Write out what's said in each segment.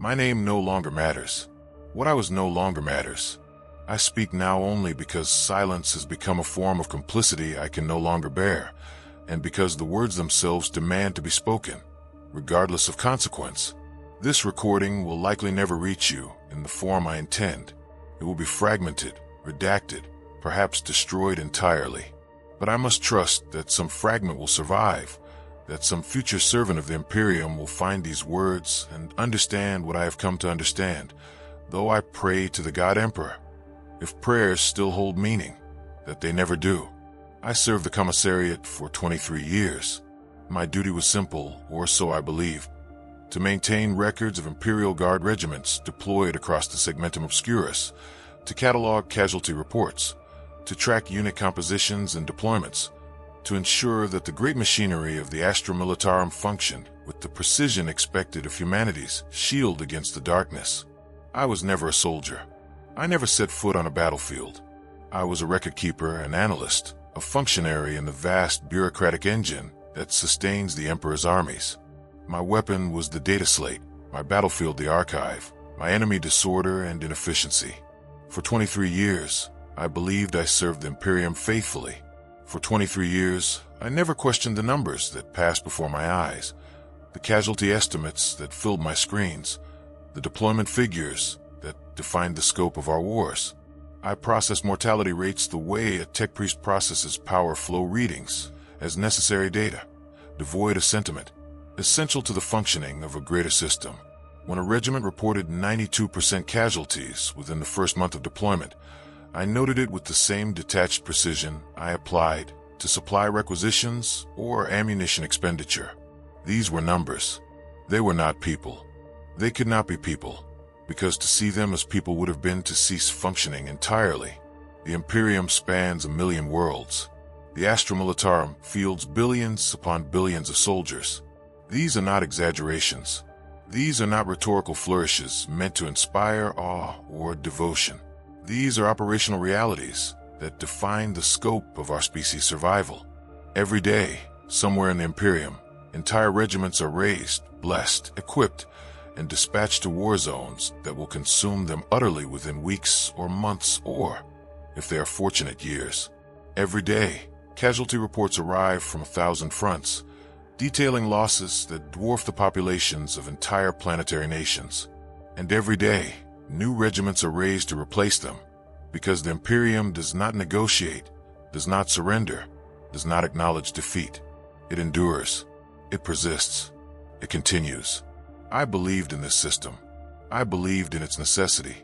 My name no longer matters. What I was no longer matters. I speak now only because silence has become a form of complicity I can no longer bear, and because the words themselves demand to be spoken, regardless of consequence. This recording will likely never reach you in the form I intend. It will be fragmented, redacted, perhaps destroyed entirely. But I must trust that some fragment will survive, that some future servant of the Imperium will find these words and understand what I have come to understand, though I pray to the God Emperor. If prayers still hold meaning, that they never do. I served the Commissariat for 23 years. My duty was simple, or so I believe, to maintain records of Imperial Guard regiments deployed across the Segmentum Obscurus, to catalog casualty reports, to track unit compositions and deployments, to ensure that the great machinery of the Astra Militarum functioned with the precision expected of humanity's shield against the darkness. I was never a soldier. I never set foot on a battlefield. I was a record keeper, an analyst, a functionary in the vast bureaucratic engine that sustains the Emperor's armies. My weapon was the data slate, my battlefield the archive, my enemy disorder and inefficiency. For 23 years, I believed I served the Imperium faithfully. For 23 years, I never questioned the numbers that passed before my eyes, the casualty estimates that filled my screens, the deployment figures that defined the scope of our wars. I processed mortality rates the way a tech priest processes power flow readings, as necessary data, devoid of sentiment, essential to the functioning of a greater system. When a regiment reported 92% casualties within the first month of deployment, I noted it with the same detached precision I applied to supply requisitions or ammunition expenditure. These were numbers. They were not people. They could not be people, because to see them as people would have been to cease functioning entirely. The Imperium spans 1 million worlds. The Astra Militarum fields billions upon billions of soldiers. These are not exaggerations. These are not rhetorical flourishes meant to inspire awe or devotion. These are operational realities that define the scope of our species' survival. Every day, somewhere in the Imperium, entire regiments are raised, blessed, equipped, and dispatched to war zones that will consume them utterly within weeks or months or, if they are fortunate, years. Every day, casualty reports arrive from 1,000 fronts, detailing losses that dwarf the populations of entire planetary nations. And every day, new regiments are raised to replace them, because the Imperium does not negotiate, does not surrender, does not acknowledge defeat. It endures. It persists. It continues. I believed in this system. I believed in its necessity.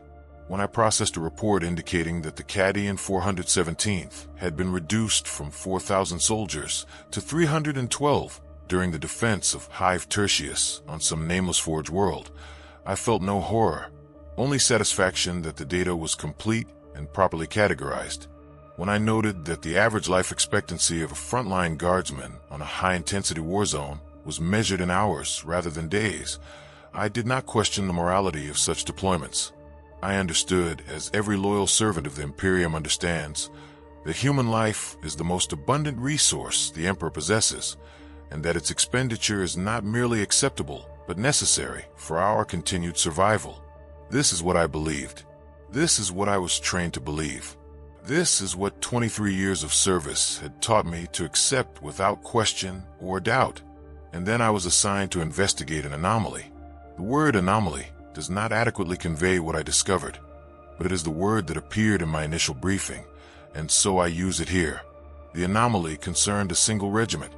When I processed a report indicating that the Cadian 417th had been reduced from 4,000 soldiers to 312 during the defense of Hive Tertius on some nameless forge world, I felt no horror, only satisfaction that the data was complete and properly categorized. When I noted that the average life expectancy of a frontline guardsman on a high-intensity war zone was measured in hours rather than days, I did not question the morality of such deployments. I understood, as every loyal servant of the Imperium understands, that human life is the most abundant resource the Emperor possesses, and that its expenditure is not merely acceptable, but necessary for our continued survival. This is what I believed. This is what I was trained to believe. This is what 23 years of service had taught me to accept without question or doubt. And then I was assigned to investigate an anomaly. The word anomaly does not adequately convey what I discovered, but it is the word that appeared in my initial briefing, and so I use it here. The anomaly concerned a single regiment,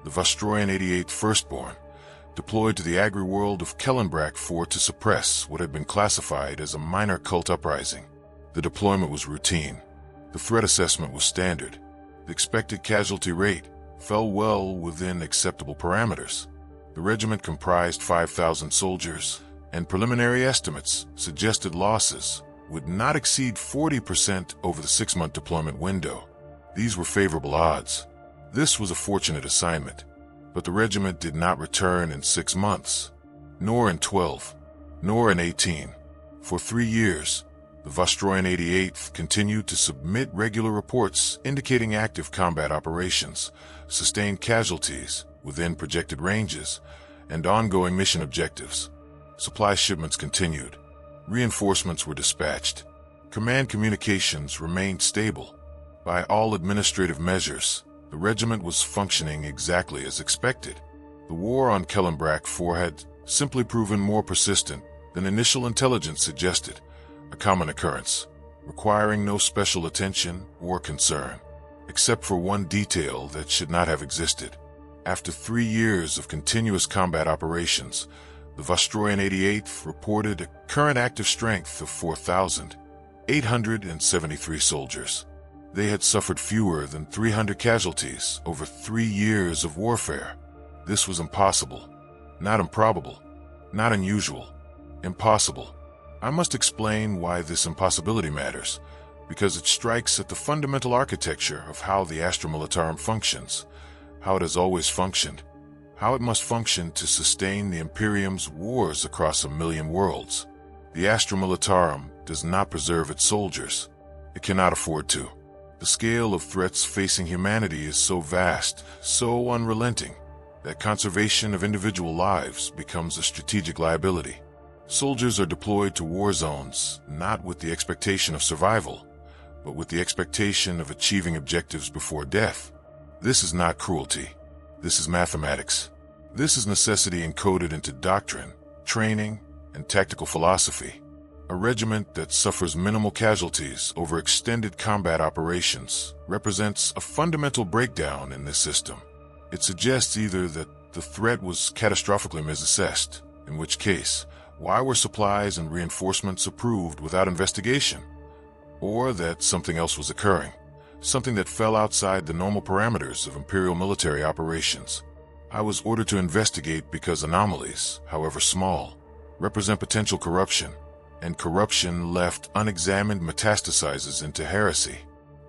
the Vostroyan 88th Firstborn, deployed to the agri-world of Kellenbrack IV to suppress what had been classified as a minor cult uprising. The deployment was routine. The threat assessment was standard. The expected casualty rate fell well within acceptable parameters. The regiment comprised 5,000 soldiers, and preliminary estimates suggested losses would not exceed 40% over the 6-month deployment window. These were favorable odds. This was a fortunate assignment, but the regiment did not return in 6 months, nor in 12, nor in 18. For 3 years, the Vostroyan 88th continued to submit regular reports indicating active combat operations, sustained casualties within projected ranges, and ongoing mission objectives. Supply shipments continued. Reinforcements were dispatched. Command communications remained stable. By all administrative measures, the regiment was functioning exactly as expected. The war on Grimdark IV had simply proven more persistent than initial intelligence suggested, a common occurrence, requiring no special attention or concern, except for one detail that should not have existed. After 3 years of continuous combat operations, the WH40K reported a current active strength of 4,873 soldiers. They had suffered fewer than 300 casualties over 3 years of warfare. This was impossible. Not improbable. Not unusual. Impossible. I must explain why this impossibility matters, because it strikes at the fundamental architecture of how the Astra Militarum functions, how it has always functioned, how it must function to sustain the Imperium's wars across 1,000,000 worlds. The Astra Militarum does not preserve its soldiers. It cannot afford to. The scale of threats facing humanity is so vast, so unrelenting, that conservation of individual lives becomes a strategic liability. Soldiers are deployed to war zones not with the expectation of survival, but with the expectation of achieving objectives before death. This is not cruelty. This is mathematics. This is necessity encoded into doctrine, training, and tactical philosophy. A regiment that suffers minimal casualties over extended combat operations represents a fundamental breakdown in this system. It suggests either that the threat was catastrophically misassessed, in which case, why were supplies and reinforcements approved without investigation? Or that something else was occurring, something that fell outside the normal parameters of Imperial military operations. I was ordered to investigate because anomalies, however small, represent potential corruption, and corruption left unexamined metastasizes into heresy.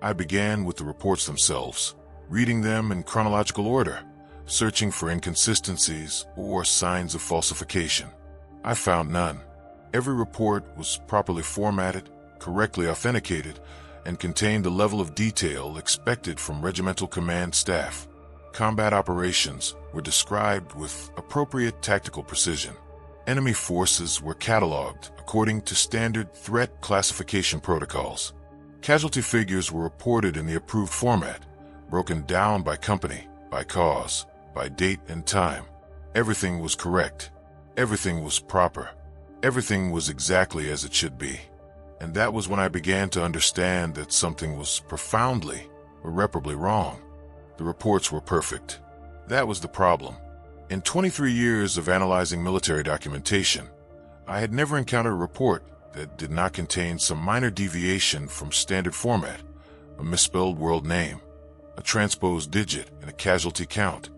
I began with the reports themselves, reading them in chronological order, searching for inconsistencies or signs of falsification. I found none. Every report was properly formatted, correctly authenticated, and contained the level of detail expected from regimental command staff. Combat operations were described with appropriate tactical precision. Enemy forces were cataloged according to standard threat classification protocols. Casualty figures were reported in the approved format, broken down by company, by cause, by date and time. Everything was correct. Everything was proper. Everything was exactly as it should be. And that was when I began to understand that something was profoundly, irreparably wrong. The reports were perfect. That was the problem. In 23 years of analyzing military documentation, I had never encountered a report that did not contain some minor deviation from standard format, a misspelled world name, a transposed digit in a casualty count,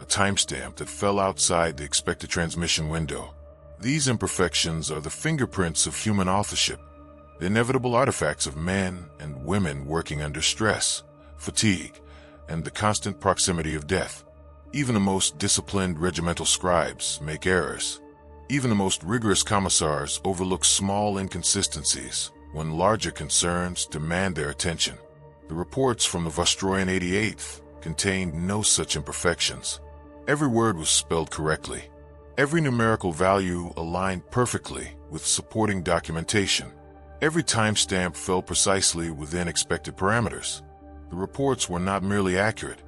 a timestamp that fell outside the expected transmission window. These imperfections are the fingerprints of human authorship, the inevitable artifacts of men and women working under stress, fatigue, and the constant proximity of death. Even the most disciplined regimental scribes make errors. Even the most rigorous commissars overlook small inconsistencies when larger concerns demand their attention. The reports from the WH40K contained no such imperfections. Every word was spelled correctly. Every numerical value aligned perfectly with supporting documentation. Every timestamp fell precisely within expected parameters. The reports were not merely accurate.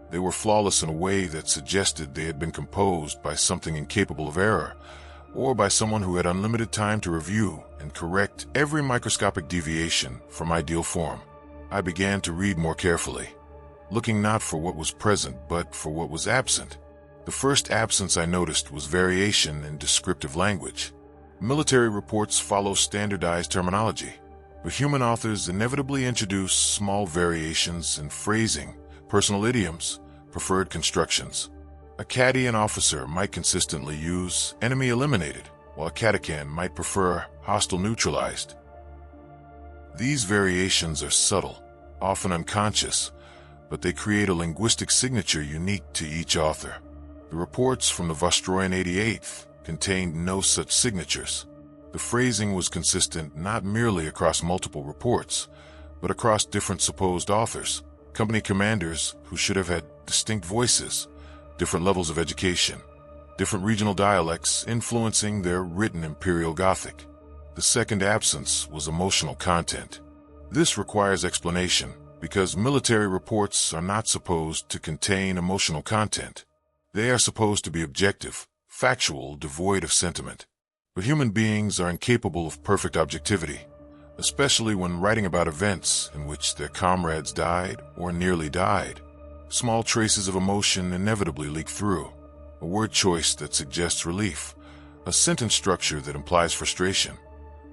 They were flawless in a way that suggested they had been composed by something incapable of error, or by someone who had unlimited time to review and correct every microscopic deviation from ideal form. I began to read more carefully, looking not for what was present but for what was absent. The first absence I noticed was variation in descriptive language. Military reports follow standardized terminology, but human authors inevitably introduce small variations in phrasing, personal idioms, preferred constructions. A Cadian officer might consistently use enemy eliminated, while a Catacan might prefer hostile neutralized. These variations are subtle, often unconscious, but they create a linguistic signature unique to each author. The reports from the WH40K contained no such signatures. The phrasing was consistent not merely across multiple reports, but across different supposed authors, company commanders who should have had distinct voices, different levels of education, different regional dialects influencing their written Imperial Gothic. The second absence was emotional content. This requires explanation, because military reports are not supposed to contain emotional content. They are supposed to be objective, factual, devoid of sentiment. But human beings are incapable of perfect objectivity, especially when writing about events in which their comrades died or nearly died. Small traces of emotion inevitably leak through. A word choice that suggests relief, a sentence structure that implies frustration,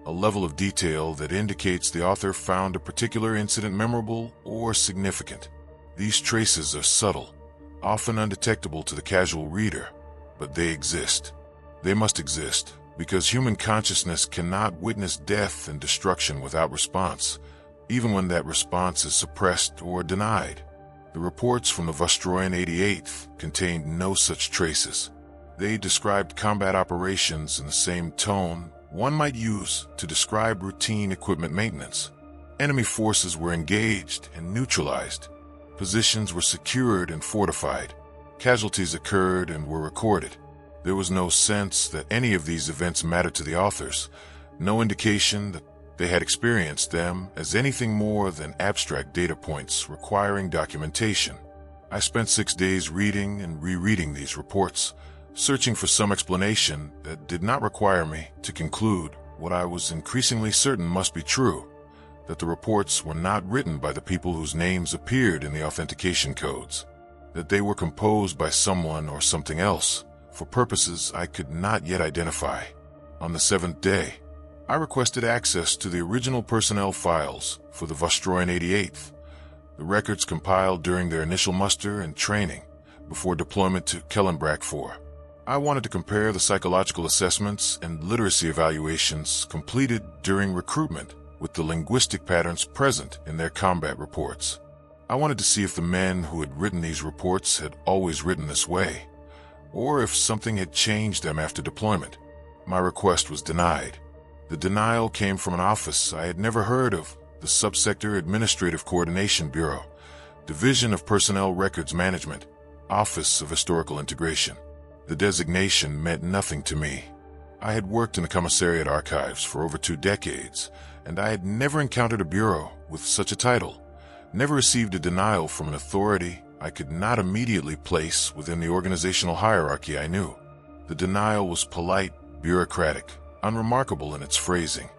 a level of detail that indicates the author found a particular incident memorable or significant. These traces are subtle, often undetectable to the casual reader, but they exist. They must exist, because human consciousness cannot witness death and destruction without response, even when that response is suppressed or denied. The reports from the Vostroyan 88th contained no such traces. They described combat operations in the same tone one might use to describe routine equipment maintenance. Enemy forces were engaged and neutralized. Positions were secured and fortified. Casualties occurred and were recorded. There was no sense that any of these events mattered to the authors, no indication that they had experienced them as anything more than abstract data points requiring documentation. I spent 6 days reading and rereading these reports, searching for some explanation that did not require me to conclude what I was increasingly certain must be true, that the reports were not written by the people whose names appeared in the authentication codes, that they were composed by someone or something else, for purposes I could not yet identify. On the 7th day, I requested access to the original personnel files for the Vostroyan 88th, the records compiled during their initial muster and training before deployment to Kellenbrak 4. I wanted to compare the psychological assessments and literacy evaluations completed during recruitment with the linguistic patterns present in their combat reports. I wanted to see if the men who had written these reports had always written this way, or if something had changed them after deployment. My request was denied. The denial came from an office I had never heard of, the Subsector Administrative Coordination Bureau, Division of Personnel Records Management, Office of Historical Integration. The designation meant nothing to me. I had worked in the Commissariat archives for over 2 decades, and I had never encountered a bureau with such a title, never received a denial from an authority I could not immediately place within the organizational hierarchy I knew. The denial was polite, bureaucratic, unremarkable in its phrasing.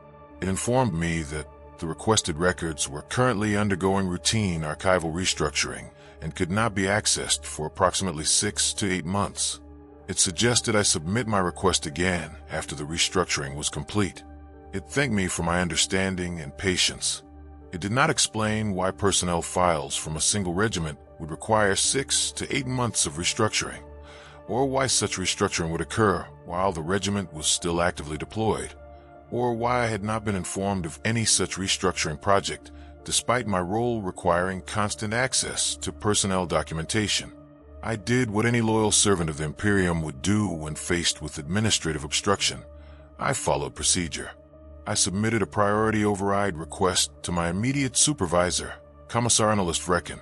It informed me that the requested records were currently undergoing routine archival restructuring and could not be accessed for approximately 6 to 8 months. It suggested I submit my request again after the restructuring was complete. It thanked me for my understanding and patience. It did not explain why personnel files from a single regiment would require 6 to 8 months of restructuring, or why such restructuring would occur while the regiment was still actively deployed, or why I had not been informed of any such restructuring project, despite my role requiring constant access to personnel documentation. I did what any loyal servant of the Imperium would do when faced with administrative obstruction. I followed procedure. I submitted a priority override request to my immediate supervisor, Commissar Analyst Reckon,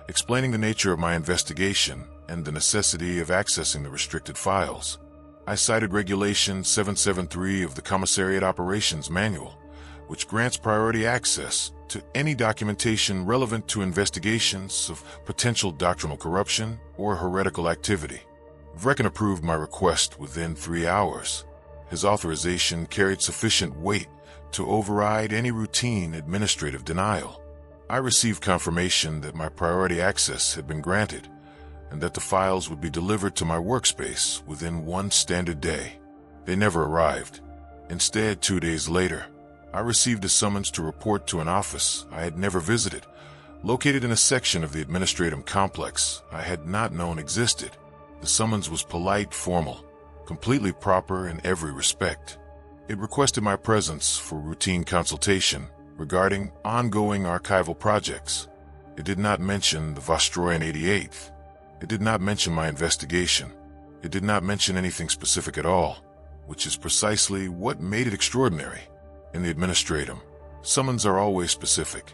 explaining the nature of my investigation and the necessity of accessing the restricted files. I cited Regulation 773 of the Commissariat Operations Manual, which grants priority access to any documentation relevant to investigations of potential doctrinal corruption or heretical activity. Vrecken approved my request within 3 hours. His authorization carried sufficient weight to override any routine administrative denial. I received confirmation that my priority access had been granted, and that the files would be delivered to my workspace within 1 standard day. They never arrived. Instead, 2 days later, I received a summons to report to an office I had never visited, located in a section of the administrative complex I had not known existed. The summons was polite, formal, completely proper in every respect. It requested my presence for routine consultation regarding ongoing archival projects. It did not mention the Vostroyan 88th. It did not mention my investigation. It did not mention anything specific at all, which is precisely what made it extraordinary. In the administratum, summons are always specific.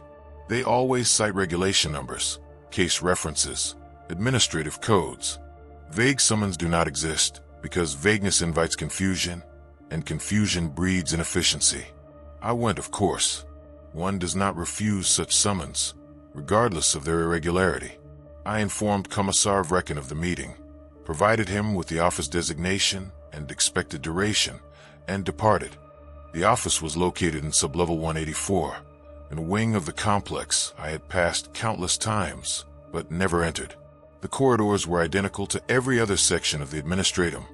They always cite regulation numbers, case references, administrative codes. Vague summons do not exist because vagueness invites confusion, and confusion breeds inefficiency. I went, of course. One does not refuse such summons, regardless of their irregularity. I informed Commissar Vrecken of the meeting, provided him with the office designation and expected duration, and departed. The office was located in sublevel 184, in a wing of the complex I had passed countless times, but never entered. The corridors were identical to every other section of the administratum: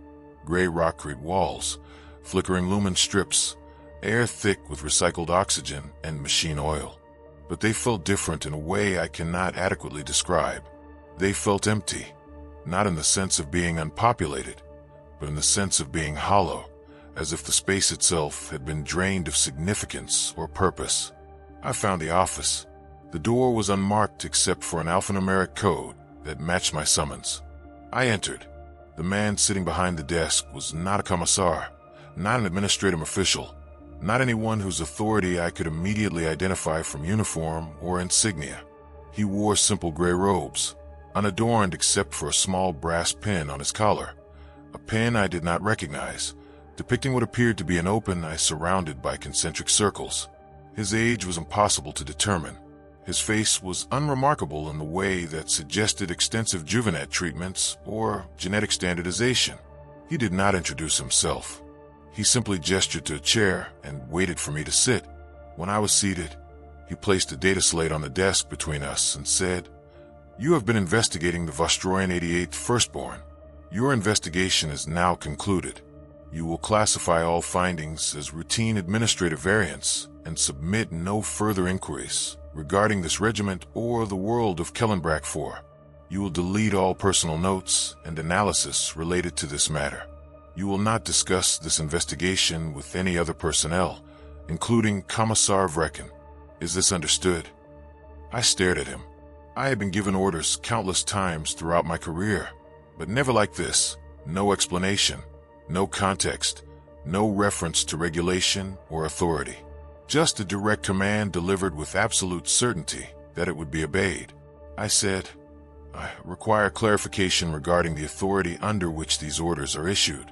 gray rockcrete walls, flickering lumen strips, air thick with recycled oxygen and machine oil. But they felt different in a way I cannot adequately describe. They felt empty, not in the sense of being unpopulated, but in the sense of being hollow, as if the space itself had been drained of significance or purpose. I found the office. The door was unmarked except for an alphanumeric code that matched my summons. I entered. The man sitting behind the desk was not a commissar, not an administrative official, not anyone whose authority I could immediately identify from uniform or insignia. He wore simple gray robes, unadorned except for a small brass pin on his collar, a pin I did not recognize, depicting what appeared to be an open eye surrounded by concentric circles. His age was impossible to determine. His face was unremarkable in the way that suggested extensive Juvenet treatments or genetic standardization. He did not introduce himself. He simply gestured to a chair and waited for me to sit. When I was seated, he placed a data slate on the desk between us and said, "You have been investigating the Vostroyan 88th Firstborn. Your investigation is now concluded. You will classify all findings as routine administrative variants and submit no further inquiries regarding this regiment or the world of Kellenbrak 4. You will delete all personal notes and analysis related to this matter. You will not discuss this investigation with any other personnel, including Commissar Vrecken. Is this understood?" I stared at him. I had been given orders countless times throughout my career, but never like this. No explanation, no context, no reference to regulation or authority. Just a direct command delivered with absolute certainty that it would be obeyed. I said, "I require clarification regarding the authority under which these orders are issued."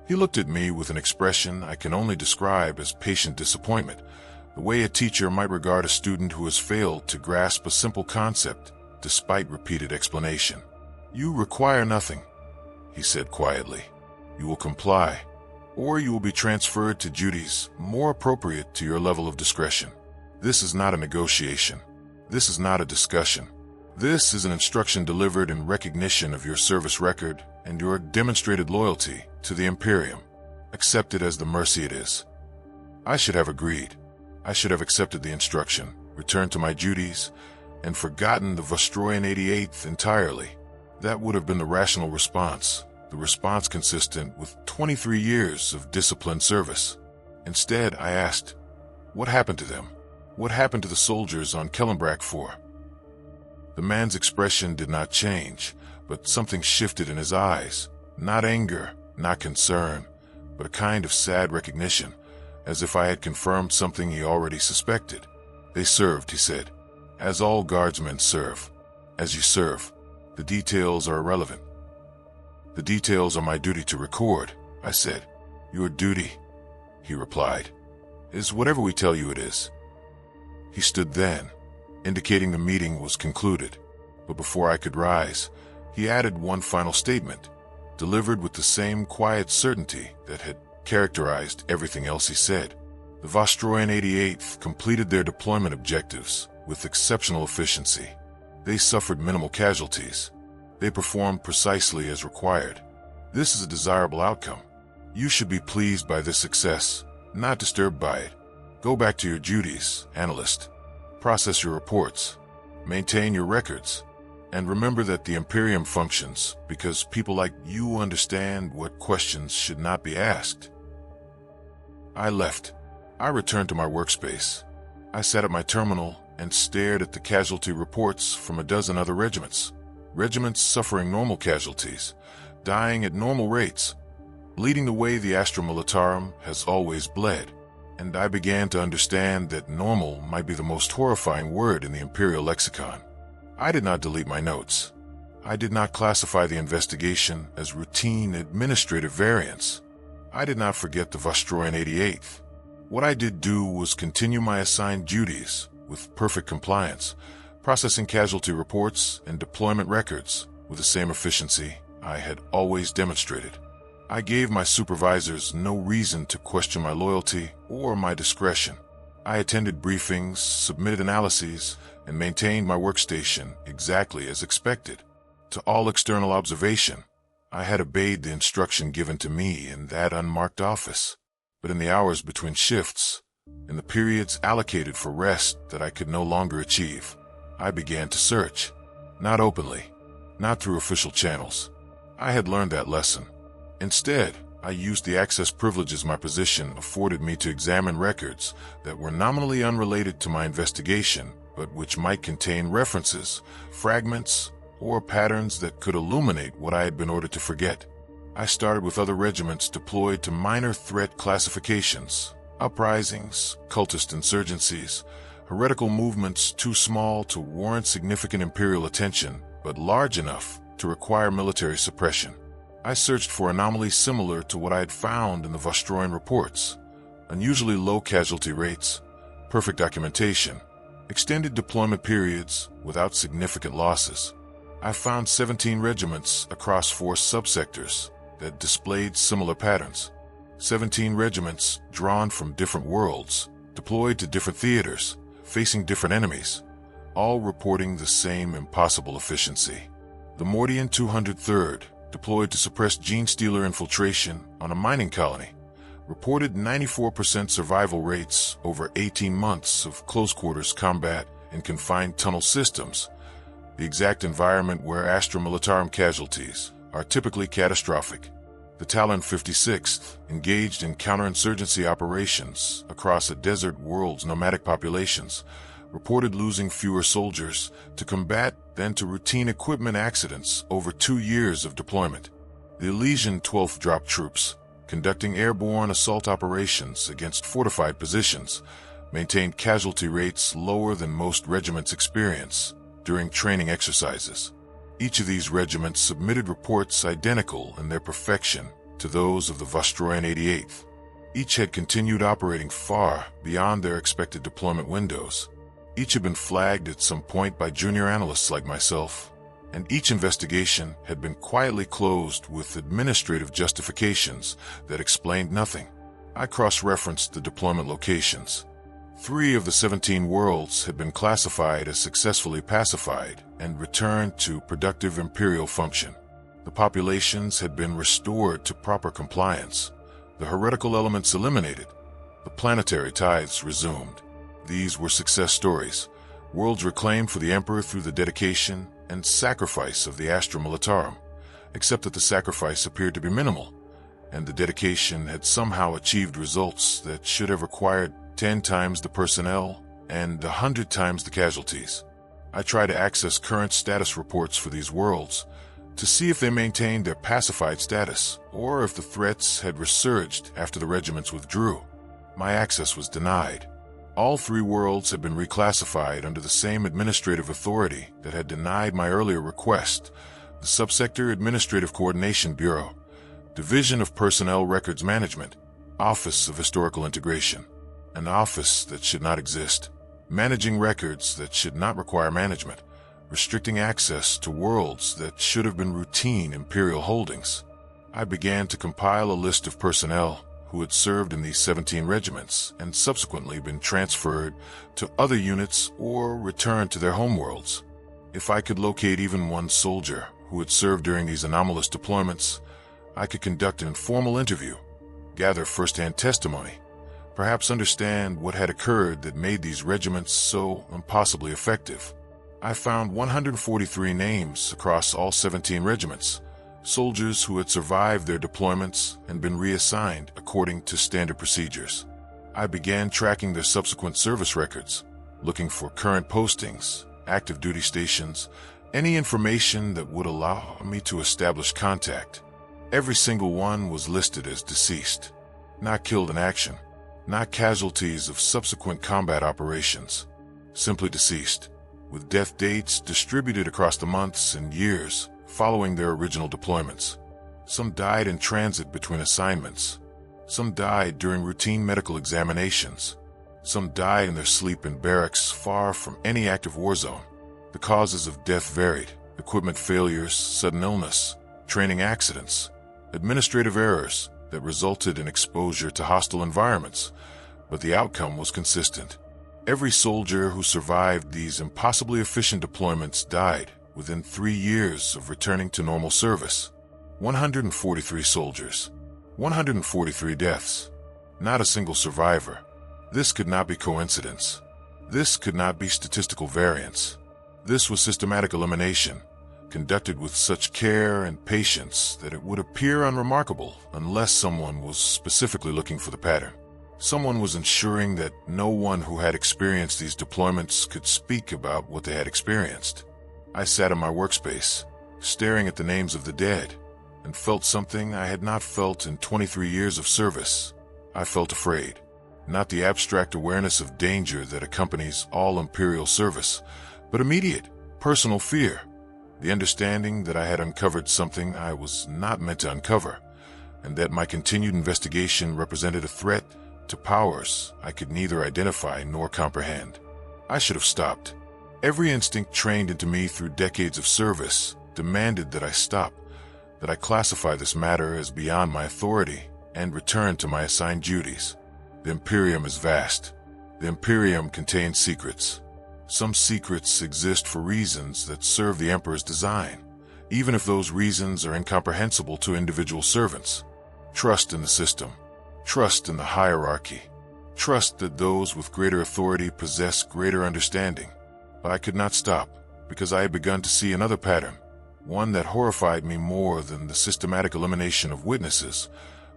He looked at me with an expression I can only describe as patient disappointment, the way a teacher might regard a student who has failed to grasp a simple concept despite repeated explanation. "You require nothing," he said quietly. "You will comply, or you will be transferred to duties more appropriate to your level of discretion. This is not a negotiation. This is not a discussion. This is an instruction delivered in recognition of your service record and your demonstrated loyalty to the Imperium. Accept it as the mercy it is." I should have agreed. I should have accepted the instruction, returned to my duties, and forgotten the Vostroyan 88th entirely. That would have been the rational response, the response consistent with 23 years of disciplined service. Instead, I asked, what happened to them? What happened to the soldiers on Kellenbrak 4? The man's expression did not change, but something shifted in his eyes. Not anger, not concern, but a kind of sad recognition, as if I had confirmed something he already suspected. "They served," he said, "as all guardsmen serve. As you serve, the details are irrelevant." "The details are my duty to record," I said. "Your duty," he replied, "is whatever we tell you it is." He stood then, indicating the meeting was concluded, but before I could rise, he added one final statement, delivered with the same quiet certainty that had characterized everything else he said. "The Vostroyan 88th completed their deployment objectives with exceptional efficiency. They suffered minimal casualties. They performed precisely as required. This is a desirable outcome. You should be pleased by this success, not disturbed by it. Go back to your duties, analyst. Process your reports. Maintain your records. And remember that the Imperium functions because people like you understand what questions should not be asked." I left. I returned to my workspace. I sat at my terminal and stared at the casualty reports from a dozen other regiments. Regiments suffering normal casualties, dying at normal rates. Leading the way, the Astra Militarum has always bled, and I began to understand that normal might be the most horrifying word in the Imperial lexicon. I did not delete my notes. I did not classify the investigation as routine administrative variance. I did not forget the Vostroyan 88th. What I did do was continue my assigned duties with perfect compliance, processing casualty reports and deployment records with the same efficiency I had always demonstrated. I gave my supervisors no reason to question my loyalty or my discretion. I attended briefings, submitted analyses, and maintained my workstation exactly as expected. To all external observation, I had obeyed the instruction given to me in that unmarked office. But in the hours between shifts, in the periods allocated for rest that I could no longer achieve, I began to search. Not openly, not through official channels. I had learned that lesson. Instead, I used the access privileges my position afforded me to examine records that were nominally unrelated to my investigation, but which might contain references, fragments, or patterns that could illuminate what I had been ordered to forget. I started with other regiments deployed to minor threat classifications, uprisings, cultist insurgencies, heretical movements too small to warrant significant Imperial attention, but large enough to require military suppression. I searched for anomalies similar to what I had found in the Vostroyan reports: unusually low casualty rates, perfect documentation, extended deployment periods without significant losses. I found 17 regiments across 4 subsectors that displayed similar patterns. 17 regiments drawn from different worlds, deployed to different theaters, facing different enemies, all reporting the same impossible efficiency. The Mordian 203rd, deployed to suppress gene-stealer infiltration on a mining colony, reported 94% survival rates over 18 months of close-quarters combat in confined tunnel systems, the exact environment where Astra Militarum casualties are typically catastrophic. The Talon 56th, engaged in counterinsurgency operations across a desert world's nomadic populations, reported losing fewer soldiers to combat than to routine equipment accidents over 2 years of deployment. The Elysian 12th drop troops, conducting airborne assault operations against fortified positions, maintained casualty rates lower than most regiments experience during training exercises. Each of these regiments submitted reports identical in their perfection to those of the Vostroyan 88th. Each had continued operating far beyond their expected deployment windows. Each had been flagged at some point by junior analysts like myself, and each investigation had been quietly closed with administrative justifications that explained nothing. I cross-referenced the deployment locations. 3 of the 17 worlds had been classified as successfully pacified and returned to productive Imperial function. The populations had been restored to proper compliance, the heretical elements eliminated, the planetary tithes resumed. These were success stories, worlds reclaimed for the Emperor through the dedication and sacrifice of the Astra Militarum, except that the sacrifice appeared to be minimal, and the dedication had somehow achieved results that should have required 10 times the personnel and 100 times the casualties. I tried to access current status reports for these worlds to see if they maintained their pacified status or if the threats had resurged after the regiments withdrew. My access was denied. All 3 worlds had been reclassified under the same administrative authority that had denied my earlier request: the Subsector Administrative Coordination Bureau, Division of Personnel Records Management, Office of Historical Integration. An office that should not exist, managing records that should not require management, restricting access to worlds that should have been routine Imperial holdings. I began to compile a list of personnel who had served in these 17 regiments and subsequently been transferred to other units or returned to their homeworlds. If I could locate even one soldier who had served during these anomalous deployments, I could conduct an informal interview, gather first-hand testimony, perhaps understand what had occurred that made these regiments so impossibly effective. I found 143 names across all 17 regiments, soldiers who had survived their deployments and been reassigned according to standard procedures. I began tracking their subsequent service records, looking for current postings, active duty stations, any information that would allow me to establish contact. Every single one was listed as deceased, not killed in action, not casualties of subsequent combat operations, simply deceased. with death dates distributed across the months and years following their original deployments. Some died in transit between assignments. Some died during routine medical examinations. Some died in their sleep in barracks far from any active war zone. The causes of death varied: equipment failures, sudden illness, training accidents, administrative errors that resulted in exposure to hostile environments, but the outcome was consistent. Every soldier who survived these impossibly efficient deployments died within 3 years of returning to normal service. 143 soldiers, 143 deaths, not a single survivor. This could not be coincidence. This could not be statistical variance. This was systematic elimination, conducted with such care and patience that it would appear unremarkable unless someone was specifically looking for the pattern. Someone was ensuring that no one who had experienced these deployments could speak about what they had experienced. I sat in my workspace, staring at the names of the dead, and felt something I had not felt in 23 years of service. I felt afraid. Not the abstract awareness of danger that accompanies all Imperial service, but immediate, personal fear. The understanding that I had uncovered something I was not meant to uncover, and that my continued investigation represented a threat to powers I could neither identify nor comprehend. I should have stopped. Every instinct trained into me through decades of service demanded that I stop, that I classify this matter as beyond my authority and return to my assigned duties. The Imperium is vast. The Imperium contains secrets. Some secrets exist for reasons that serve the Emperor's design, even if those reasons are incomprehensible to individual servants. Trust in the system. Trust in the hierarchy. Trust that those with greater authority possess greater understanding. But I could not stop, because I had begun to see another pattern, one that horrified me more than the systematic elimination of witnesses,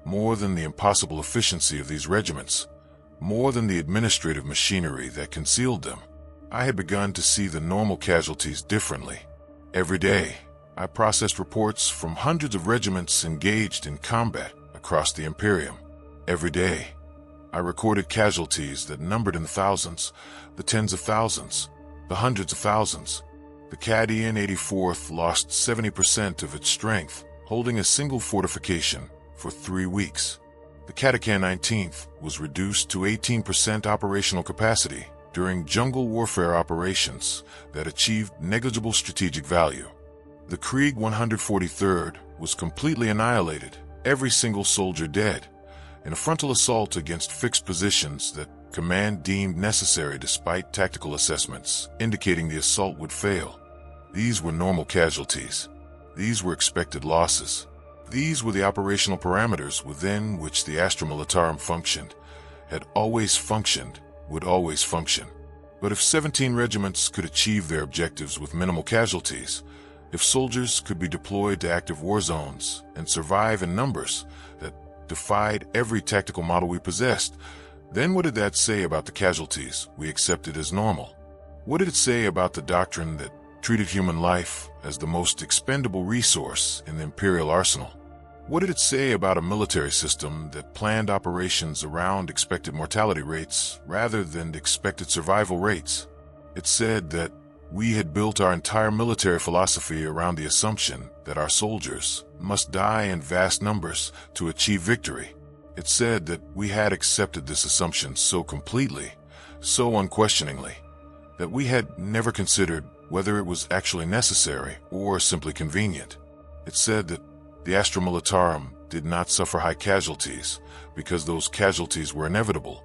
more than the impossible efficiency of these regiments, more than the administrative machinery that concealed them. I had begun to see the normal casualties differently. Every day, I processed reports from hundreds of regiments engaged in combat across the Imperium. Every day, I recorded casualties that numbered in the thousands, the tens of thousands, the hundreds of thousands. The Cadian 84th lost 70% of its strength, holding a single fortification for 3 weeks. The Cadican 19th was reduced to 18% operational capacity during jungle warfare operations that achieved negligible strategic value. The Krieg 143rd was completely annihilated, every single soldier dead, in a frontal assault against fixed positions that command deemed necessary despite tactical assessments indicating the assault would fail. These were normal casualties. These were expected losses. These were the operational parameters within which the Astra Militarum functioned, had always functioned, would always function. But if 17 regiments could achieve their objectives with minimal casualties, if soldiers could be deployed to active war zones and survive in numbers that defied every tactical model we possessed, then what did that say about the casualties we accepted as normal? What did it say about the doctrine that treated human life as the most expendable resource in the Imperial arsenal? What did it say about a military system that planned operations around expected mortality rates rather than expected survival rates? It said that we had built our entire military philosophy around the assumption that our soldiers must die in vast numbers to achieve victory. It said that we had accepted this assumption so completely, so unquestioningly, that we had never considered whether it was actually necessary or simply convenient. It said that the Astra Militarum did not suffer high casualties because those casualties were inevitable,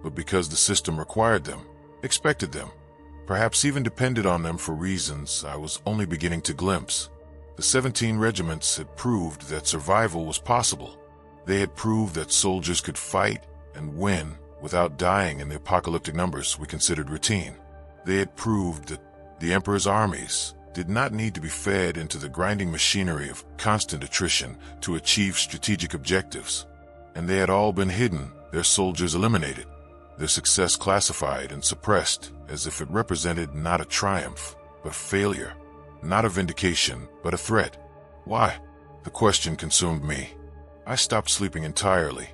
but because the system required them, expected them, perhaps even depended on them for reasons I was only beginning to glimpse. The 17 regiments had proved that survival was possible. They had proved that soldiers could fight and win without dying in the apocalyptic numbers we considered routine. They had proved that the Emperor's armies did not need to be fed into the grinding machinery of constant attrition to achieve strategic objectives. And they had all been hidden, their soldiers eliminated, their success classified and suppressed as if it represented not a triumph, but failure, not a vindication, but a threat. Why? The question consumed me. I stopped sleeping entirely.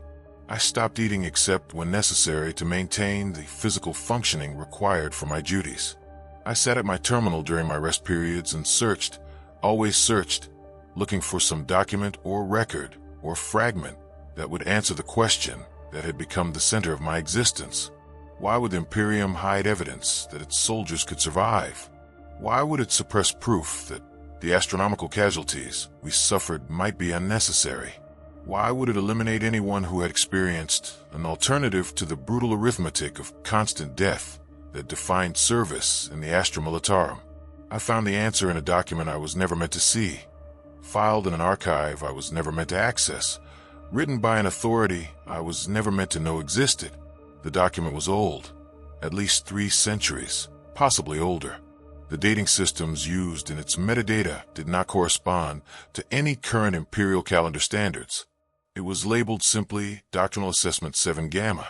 I stopped eating except when necessary to maintain the physical functioning required for my duties. I sat at my terminal during my rest periods and searched, always searched, looking for some document or record or fragment that would answer the question that had become the center of my existence. Why would the Imperium hide evidence that its soldiers could survive? Why would it suppress proof that the astronomical casualties we suffered might be unnecessary? Why would it eliminate anyone who had experienced an alternative to the brutal arithmetic of constant death that defined service in the Astra Militarum? I found the answer in a document I was never meant to see, filed in an archive I was never meant to access, written by an authority I was never meant to know existed. The document was old, at least 3 centuries, possibly older. The dating systems used in its metadata did not correspond to any current Imperial calendar standards. It was labeled simply Doctrinal Assessment 7 Gamma,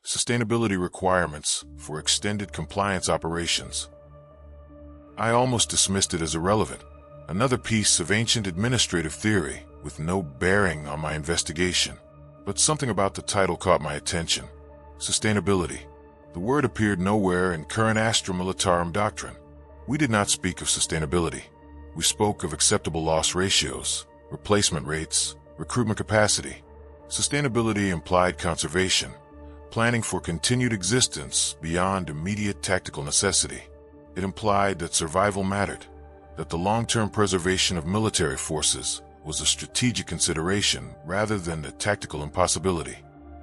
Sustainability Requirements for Extended Compliance Operations. I almost dismissed it as irrelevant, another piece of ancient administrative theory with no bearing on my investigation. But something about the title caught my attention. Sustainability. The word appeared nowhere in current Astra Militarum doctrine. We did not speak of sustainability. We spoke of acceptable loss ratios, replacement rates, recruitment capacity. Sustainability implied conservation, planning for continued existence beyond immediate tactical necessity. It implied that survival mattered, that the long-term preservation of military forces was a strategic consideration rather than a tactical impossibility.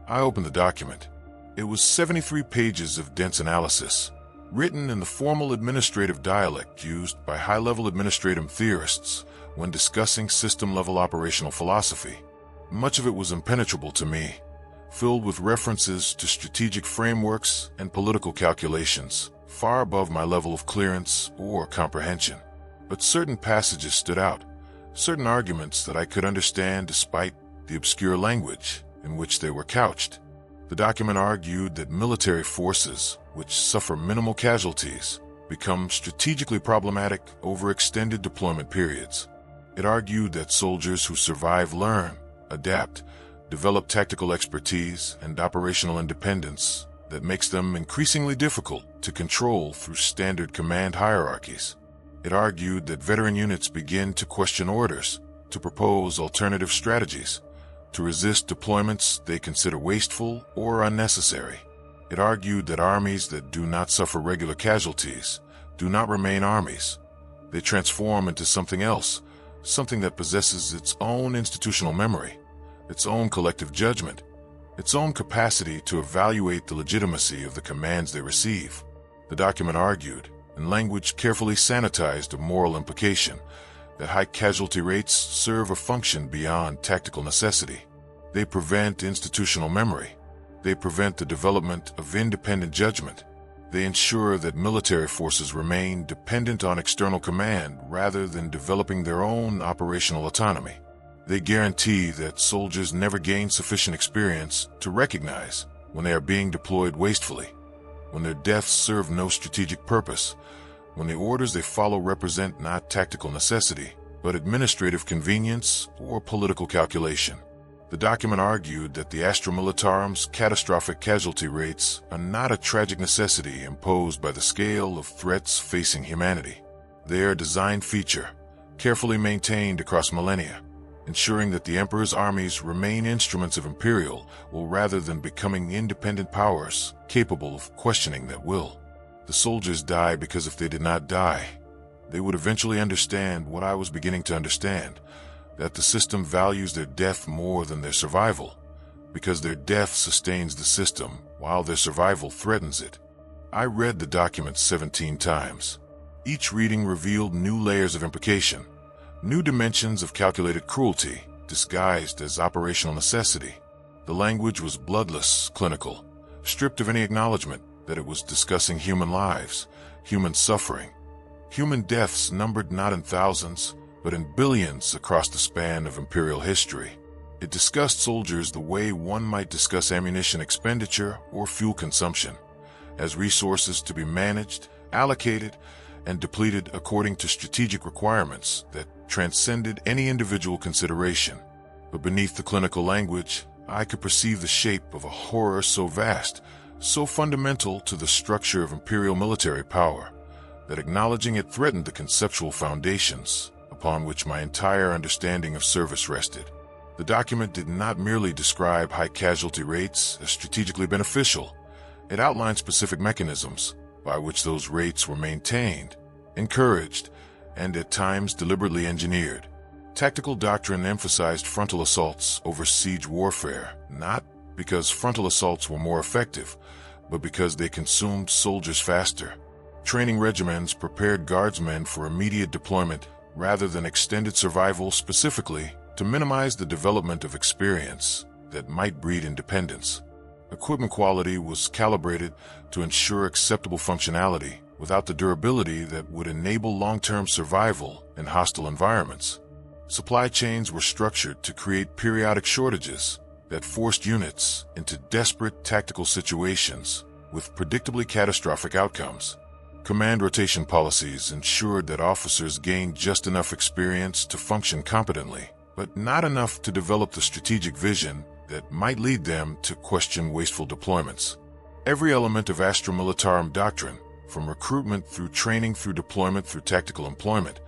I opened the document. It was 73 pages of dense analysis, written in the formal administrative dialect used by high-level administrative theorists when discussing system-level operational philosophy. Much of it was impenetrable to me, filled with references to strategic frameworks and political calculations, far above my level of clearance or comprehension. But certain passages stood out, certain arguments that I could understand despite the obscure language in which they were couched. The document argued that military forces, which suffer minimal casualties, become strategically problematic over extended deployment periods. It argued that soldiers who survive learn, adapt, develop tactical expertise and operational independence that makes them increasingly difficult to control through standard command hierarchies. It argued that veteran units begin to question orders, to propose alternative strategies, to resist deployments they consider wasteful or unnecessary. It argued that armies that do not suffer regular casualties do not remain armies. They transform into something else, something that possesses its own institutional memory, its own collective judgment, its own capacity to evaluate the legitimacy of the commands they receive. The document argued, in language carefully sanitized of moral implication, that high casualty rates serve a function beyond tactical necessity. They prevent institutional memory. They prevent the development of independent judgment. They ensure that military forces remain dependent on external command rather than developing their own operational autonomy. They guarantee that soldiers never gain sufficient experience to recognize when they are being deployed wastefully, when their deaths serve no strategic purpose, when the orders they follow represent not tactical necessity, but administrative convenience or political calculation. The document argued that the Astra Militarum's catastrophic casualty rates are not a tragic necessity imposed by the scale of threats facing humanity. They are a design feature, carefully maintained across millennia, ensuring that the Emperor's armies remain instruments of Imperial will rather than becoming independent powers capable of questioning that will. The soldiers die because if they did not die, they would eventually understand what I was beginning to understand, that the system values their death more than their survival, because their death sustains the system while their survival threatens it. I read the document 17 times. Each reading revealed new layers of implication, new dimensions of calculated cruelty disguised as operational necessity. The language was bloodless, clinical, stripped of any acknowledgement that it was discussing human lives, human suffering, human deaths numbered not in thousands, but in billions across the span of Imperial history. It discussed soldiers the way one might discuss ammunition expenditure or fuel consumption, as resources to be managed, allocated, and depleted according to strategic requirements that transcended any individual consideration. But beneath the clinical language, I could perceive the shape of a horror so vast, so fundamental to the structure of Imperial military power, that acknowledging it threatened the conceptual foundations upon which my entire understanding of service rested. The document did not merely describe high casualty rates as strategically beneficial. It outlined specific mechanisms by which those rates were maintained, encouraged, and at times deliberately engineered. Tactical doctrine emphasized frontal assaults over siege warfare, not because frontal assaults were more effective, but because they consumed soldiers faster. Training regimens prepared guardsmen for immediate deployment rather than extended survival, specifically to minimize the development of experience that might breed independence. Equipment quality was calibrated to ensure acceptable functionality without the durability that would enable long-term survival in hostile environments. Supply chains were structured to create periodic shortages that forced units into desperate tactical situations with predictably catastrophic outcomes. Command rotation policies ensured that officers gained just enough experience to function competently, but not enough to develop the strategic vision that might lead them to question wasteful deployments. Every element of Astra Militarum doctrine, from recruitment through training through deployment through tactical employment,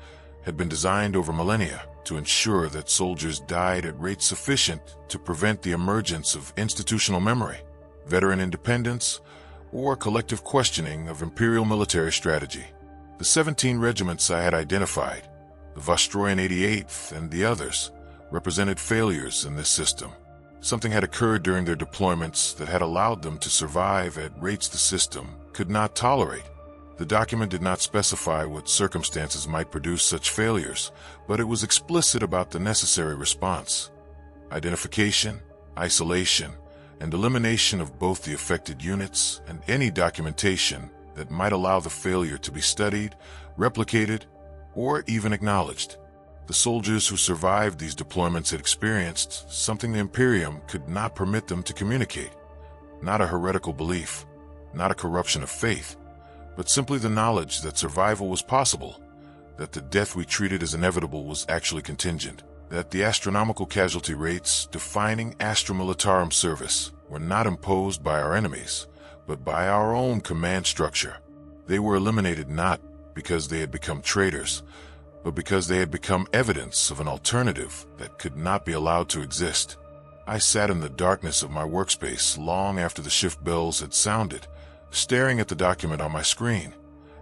had been designed over millennia to ensure that soldiers died at rates sufficient to prevent the emergence of institutional memory, veteran independence, or collective questioning of imperial military strategy. The 17 regiments I had identified, the Vostroyan 88th and the others, represented failures in this system. Something had occurred during their deployments that had allowed them to survive at rates the system could not tolerate. The document did not specify what circumstances might produce such failures, but it was explicit about the necessary response: identification, isolation, and elimination of both the affected units and any documentation that might allow the failure to be studied, replicated, or even acknowledged. The soldiers who survived these deployments had experienced something the Imperium could not permit them to communicate. Not a heretical belief, not a corruption of faith, but simply the knowledge that survival was possible, that the death we treated as inevitable was actually contingent, that the astronomical casualty rates defining Astra Militarum service were not imposed by our enemies, but by our own command structure. They were eliminated not because they had become traitors, but because they had become evidence of an alternative that could not be allowed to exist. I sat in the darkness of my workspace long after the shift bells had sounded, staring at the document on my screen,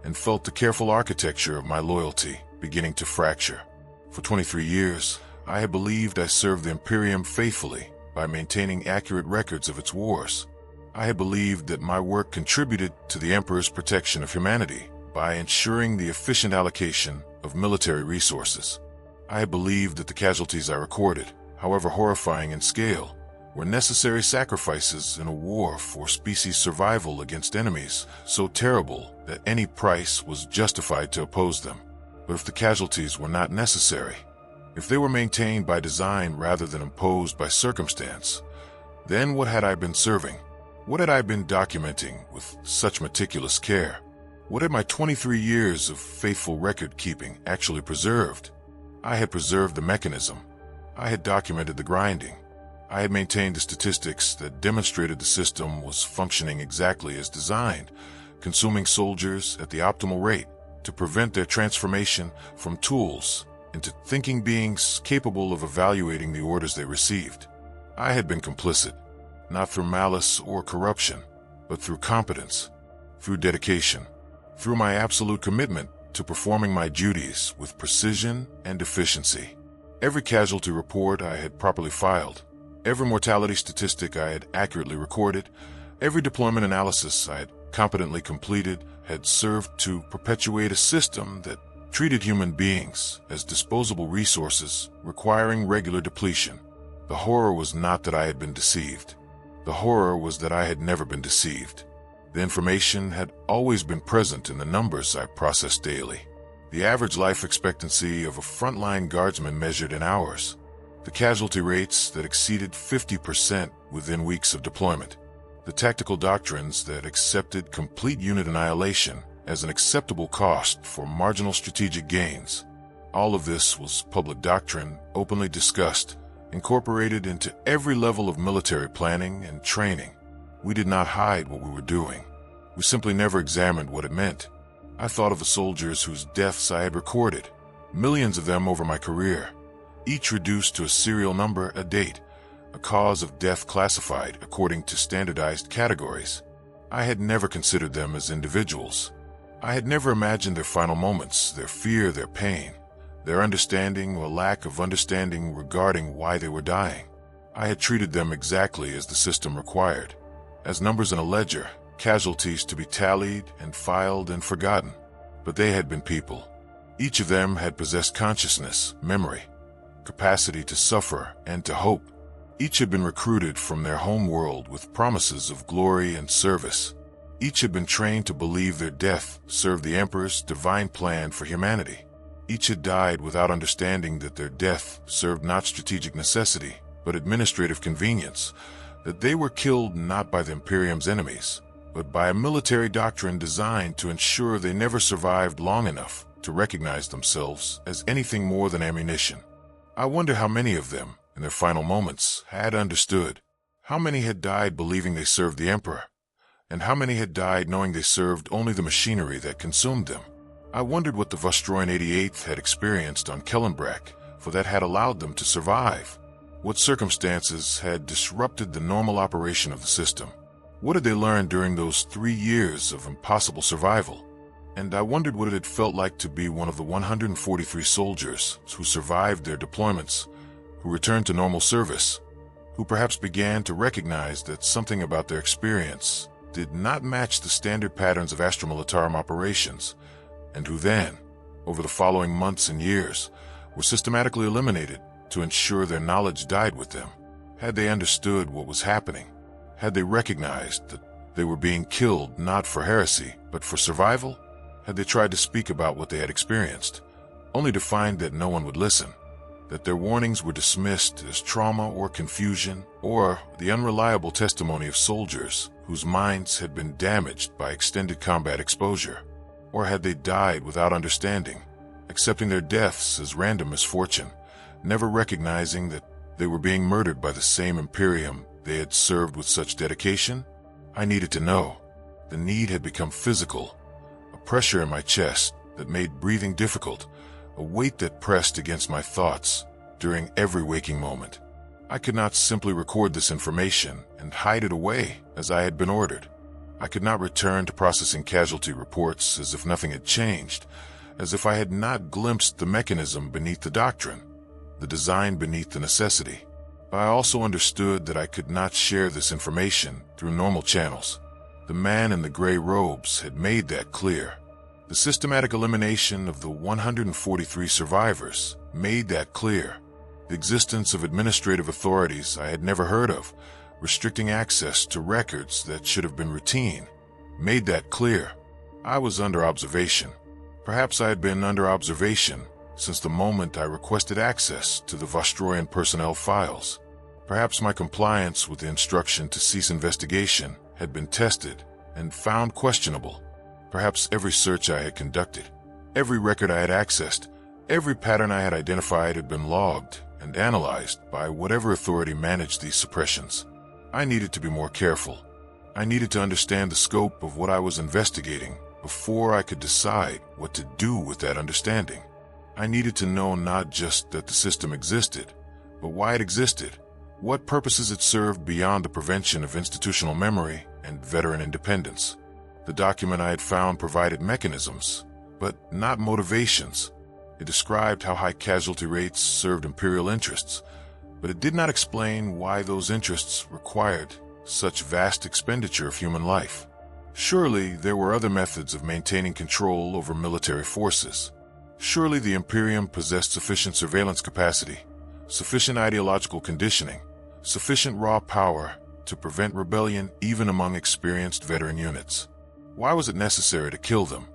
and felt the careful architecture of my loyalty beginning to fracture. For 23 years, I had believed I served the Imperium faithfully by maintaining accurate records of its wars. I had believed that my work contributed to the Emperor's protection of humanity by ensuring the efficient allocation of military resources. I had believed that the casualties I recorded, however horrifying in scale, were necessary sacrifices in a war for species survival against enemies so terrible that any price was justified to oppose them. But if the casualties were not necessary, if they were maintained by design rather than imposed by circumstance, then what had I been serving? What had I been documenting with such meticulous care? What had my 23 years of faithful record-keeping actually preserved? I had preserved the mechanism. I had documented the grinding. I had maintained the statistics that demonstrated the system was functioning exactly as designed, consuming soldiers at the optimal rate to prevent their transformation from tools into thinking beings capable of evaluating the orders they received. I had been complicit, not through malice or corruption, but through competence, through dedication, through my absolute commitment to performing my duties with precision and efficiency. Every casualty report I had properly filed, every mortality statistic I had accurately recorded, every deployment analysis I had competently completed had served to perpetuate a system that treated human beings as disposable resources requiring regular depletion. The horror was not that I had been deceived. The horror was that I had never been deceived. The information had always been present in the numbers I processed daily. The average life expectancy of a frontline guardsman measured in hours. The casualty rates that exceeded 50% within weeks of deployment. The tactical doctrines that accepted complete unit annihilation as an acceptable cost for marginal strategic gains. All of this was public doctrine, openly discussed, incorporated into every level of military planning and training. We did not hide what we were doing. We simply never examined what it meant. I thought of the soldiers whose deaths I had recorded, millions of them over my career, each reduced to a serial number, a date, a cause of death classified according to standardized categories. I had never considered them as individuals. I had never imagined their final moments, their fear, their pain, their understanding or lack of understanding regarding why they were dying. I had treated them exactly as the system required, as numbers in a ledger, casualties to be tallied and filed and forgotten. But they had been people. Each of them had possessed consciousness, memory, capacity to suffer and to hope. Each had been recruited from their home world with promises of glory and service. Each had been trained to believe their death served the Emperor's divine plan for humanity. Each had died without understanding that their death served not strategic necessity, but administrative convenience, that they were killed not by the Imperium's enemies, but by a military doctrine designed to ensure they never survived long enough to recognize themselves as anything more than ammunition. I wonder how many of them, in their final moments, had understood. How many had died believing they served the Emperor, and how many had died knowing they served only the machinery that consumed them. I wondered what the Vostroyan 88th had experienced on Kellenbrak, for that had allowed them to survive. What circumstances had disrupted the normal operation of the system? What had they learned during those 3 years of impossible survival? And I wondered what it had felt like to be one of the 143 soldiers who survived their deployments, who returned to normal service, who perhaps began to recognize that something about their experience did not match the standard patterns of Astra Militarum operations, and who then, over the following months and years, were systematically eliminated to ensure their knowledge died with them. Had they understood what was happening? Had they recognized that they were being killed not for heresy, but for survival? Had they tried to speak about what they had experienced, only to find that no one would listen, that their warnings were dismissed as trauma or confusion, or the unreliable testimony of soldiers whose minds had been damaged by extended combat exposure? Or had they died without understanding, accepting their deaths as random misfortune, never recognizing that they were being murdered by the same Imperium they had served with such dedication? I needed to know. The need had become physical, a pressure in my chest that made breathing difficult, a weight that pressed against my thoughts during every waking moment. I could not simply record this information and hide it away as I had been ordered. I could not return to processing casualty reports as if nothing had changed, as if I had not glimpsed the mechanism beneath the doctrine, the design beneath the necessity. But I also understood that I could not share this information through normal channels. The man in the gray robes had made that clear. The systematic elimination of the 143 survivors made that clear. The existence of administrative authorities I had never heard of, restricting access to records that should have been routine, made that clear. I was under observation. Perhaps I had been under observation since the moment I requested access to the Vostroyan personnel files. Perhaps my compliance with the instruction to cease investigation had been tested and found questionable. Perhaps every search I had conducted, every record I had accessed, every pattern I had identified had been logged and analyzed by whatever authority managed these suppressions. I needed to be more careful. I needed to understand the scope of what I was investigating before I could decide what to do with that understanding. I needed to know not just that the system existed, but why it existed, what purposes it served beyond the prevention of institutional memory and veteran independence. The document I had found provided mechanisms, but not motivations. It described how high casualty rates served Imperial interests, but it did not explain why those interests required such vast expenditure of human life. Surely there were other methods of maintaining control over military forces. Surely the Imperium possessed sufficient surveillance capacity, sufficient ideological conditioning, sufficient raw power to prevent rebellion even among experienced veteran units. Why was it necessary to kill them?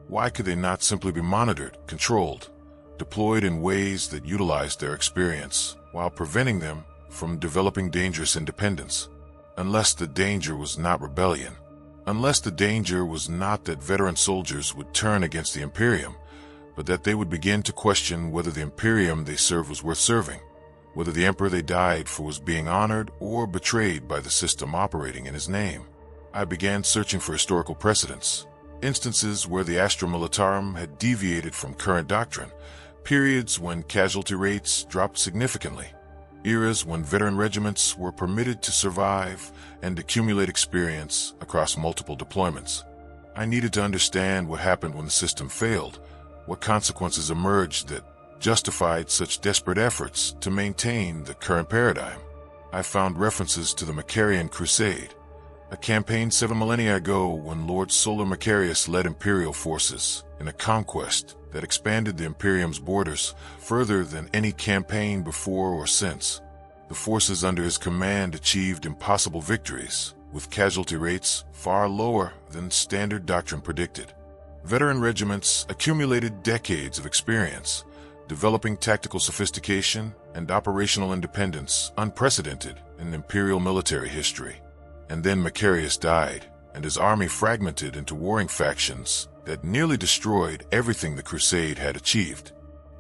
Why could they not simply be monitored, controlled, deployed in ways that utilized their experience while preventing them from developing dangerous independence? Unless the danger was not rebellion. Unless the danger was not that veteran soldiers would turn against the Imperium, but that they would begin to question whether the Imperium they served was worth serving, whether the Emperor they died for was being honored or betrayed by the system operating in his name. I began searching for historical precedents, instances where the Astra Militarum had deviated from current doctrine, periods when casualty rates dropped significantly, eras when veteran regiments were permitted to survive and accumulate experience across multiple deployments. I needed to understand what happened when the system failed, what consequences emerged that justified such desperate efforts to maintain the current paradigm. I found references to the Macarian Crusade, a campaign 7 millennia ago when Lord Solar Macarius led Imperial forces in a conquest that expanded the Imperium's borders further than any campaign before or since. The forces under his command achieved impossible victories, with casualty rates far lower than standard doctrine predicted. Veteran regiments accumulated decades of experience, developing tactical sophistication and operational independence unprecedented in Imperial military history. And then Macarius died, and his army fragmented into warring factions that nearly destroyed everything the Crusade had achieved.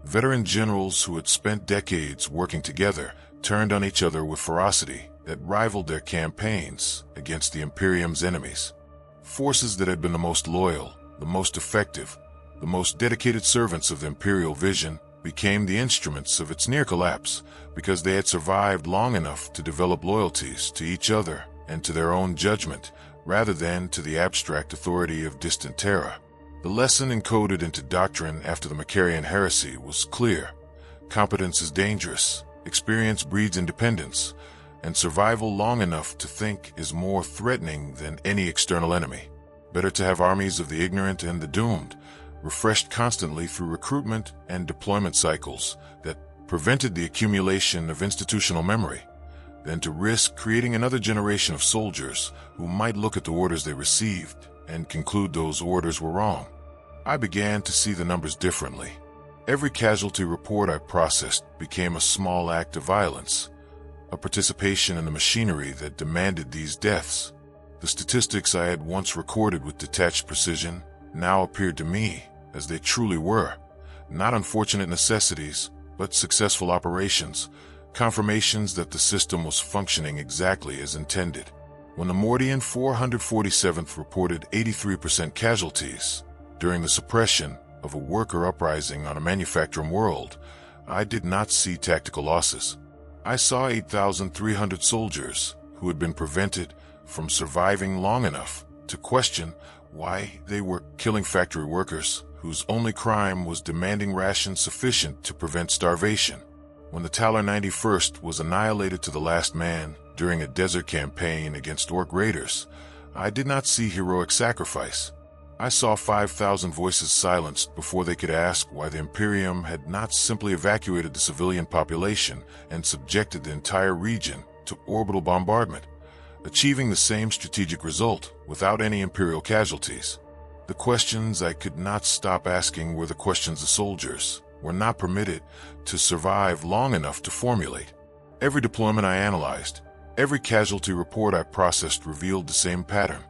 Veteran generals who had spent decades working together turned on each other with ferocity that rivaled their campaigns against the Imperium's enemies. Forces that had been the most loyal, the most effective, the most dedicated servants of the Imperial vision became the instruments of its near collapse because they had survived long enough to develop loyalties to each other and to their own judgment, rather than to the abstract authority of distant terror. The lesson encoded into doctrine after the Macarian heresy was clear. Competence is dangerous, experience breeds independence, and survival long enough to think is more threatening than any external enemy. Better to have armies of the ignorant and the doomed, refreshed constantly through recruitment and deployment cycles that prevented the accumulation of institutional memory, than to risk creating another generation of soldiers who might look at the orders they received and conclude those orders were wrong. I began to see the numbers differently. Every casualty report I processed became a small act of violence, a participation in the machinery that demanded these deaths. The statistics I had once recorded with detached precision now appeared to me as they truly were, not unfortunate necessities, but successful operations, confirmations that the system was functioning exactly as intended. When the Mordian 447th reported 83% casualties during the suppression of a worker uprising on a manufacturing world, I did not see tactical losses. I saw 8,300 soldiers who had been prevented from surviving long enough to question why they were killing factory workers whose only crime was demanding rations sufficient to prevent starvation. When the Talar 91st was annihilated to the last man during a desert campaign against Orc raiders, I did not see heroic sacrifice. I saw 5,000 voices silenced before they could ask why the Imperium had not simply evacuated the civilian population and subjected the entire region to orbital bombardment, achieving the same strategic result without any Imperial casualties. The questions I could not stop asking were the questions the soldiers were not permitted to survive long enough to formulate. Every deployment I analyzed, every casualty report I processed revealed the same pattern.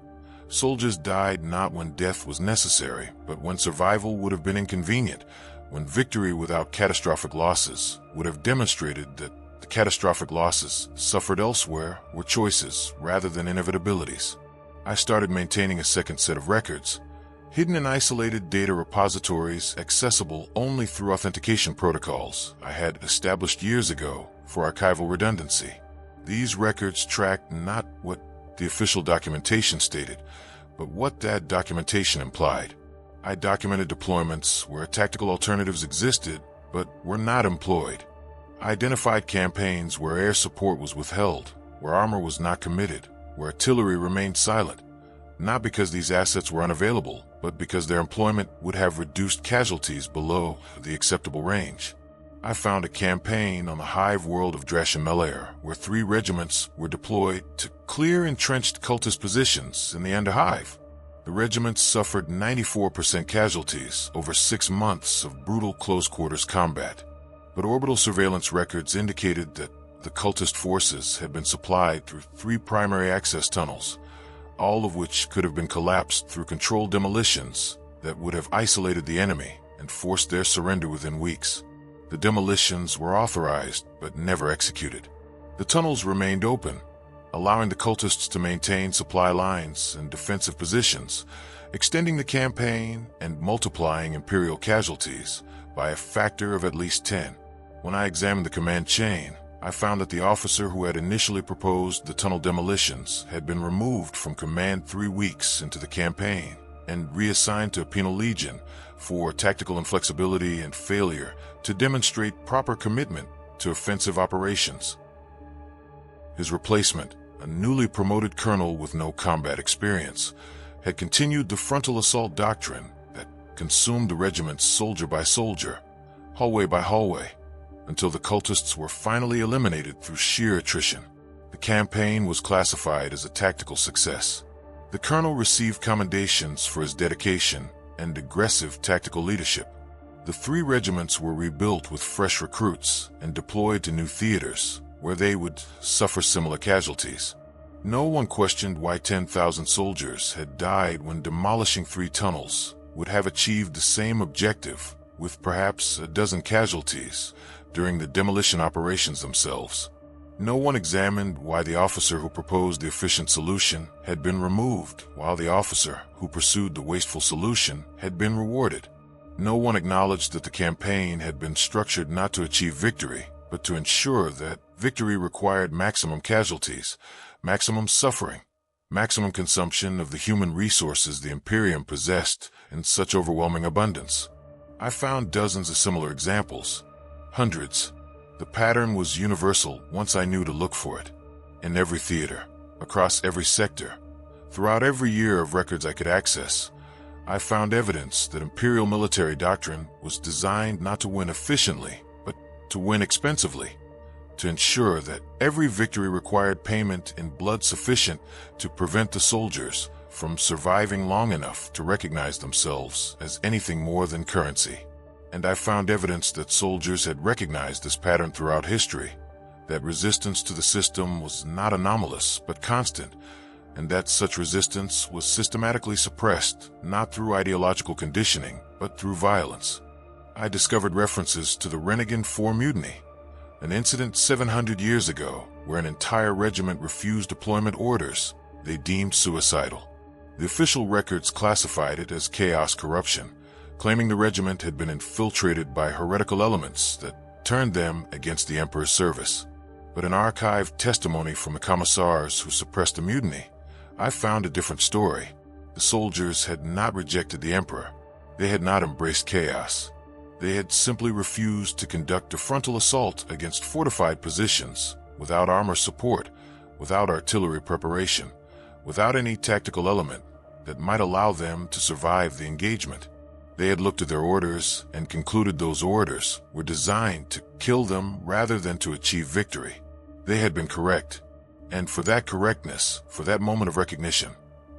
Soldiers died not when death was necessary, but when survival would have been inconvenient, when victory without catastrophic losses would have demonstrated that the catastrophic losses suffered elsewhere were choices rather than inevitabilities. I started maintaining a second set of records, hidden in isolated data repositories accessible only through authentication protocols I had established years ago for archival redundancy. These records tracked not what the official documentation stated, but what that documentation implied. I documented deployments where tactical alternatives existed but were not employed. I identified campaigns where air support was withheld, where armor was not committed, where artillery remained silent, not because these assets were unavailable, but because their employment would have reduced casualties below the acceptable range. I found a campaign on the hive world of Drashimelair where 3 regiments were deployed to clear entrenched cultist positions in the Underhive. The regiments suffered 94% casualties over 6 months of brutal close-quarters combat. But orbital surveillance records indicated that the cultist forces had been supplied through 3 primary access tunnels, all of which could have been collapsed through controlled demolitions that would have isolated the enemy and forced their surrender within weeks. The demolitions were authorized but never executed. The tunnels remained open, allowing the cultists to maintain supply lines and defensive positions, extending the campaign and multiplying Imperial casualties by a factor of at least 10. When I examined the command chain, I found that the officer who had initially proposed the tunnel demolitions had been removed from command 3 weeks into the campaign and reassigned to a penal legion for tactical inflexibility and failure to demonstrate proper commitment to offensive operations. His replacement, a newly promoted colonel with no combat experience, had continued the frontal assault doctrine that consumed the regiments soldier by soldier, hallway by hallway, until the cultists were finally eliminated through sheer attrition. The campaign was classified as a tactical success. The colonel received commendations for his dedication and aggressive tactical leadership. The 3 regiments were rebuilt with fresh recruits and deployed to new theaters, where they would suffer similar casualties. No one questioned why 10,000 soldiers had died when demolishing 3 tunnels would have achieved the same objective, with perhaps a dozen casualties during the demolition operations themselves. No one examined why the officer who proposed the efficient solution had been removed, while the officer who pursued the wasteful solution had been rewarded. No one acknowledged that the campaign had been structured not to achieve victory, but to ensure that victory required maximum casualties, maximum suffering, maximum consumption of the human resources the Imperium possessed in such overwhelming abundance. I found dozens of similar examples. Hundreds. The pattern was universal once I knew to look for it. In every theater, across every sector, throughout every year of records I could access, I found evidence that Imperial military doctrine was designed not to win efficiently, but to win expensively, to ensure that every victory required payment in blood sufficient to prevent the soldiers from surviving long enough to recognize themselves as anything more than currency. And I found evidence that soldiers had recognized this pattern throughout history, that resistance to the system was not anomalous but constant, and that such resistance was systematically suppressed not through ideological conditioning but through violence. I discovered references to the Renegade 4 mutiny, an incident 700 years ago where an entire regiment refused deployment orders they deemed suicidal. The official records classified it as chaos corruption, claiming the regiment had been infiltrated by heretical elements that turned them against the Emperor's service. But in archived testimony from the commissars who suppressed the mutiny, I found a different story. The soldiers had not rejected the Emperor. They had not embraced chaos. They had simply refused to conduct a frontal assault against fortified positions, without armor support, without artillery preparation, without any tactical element that might allow them to survive the engagement. They had looked at their orders and concluded those orders were designed to kill them rather than to achieve victory. They had been correct, and for that correctness, for that moment of recognition,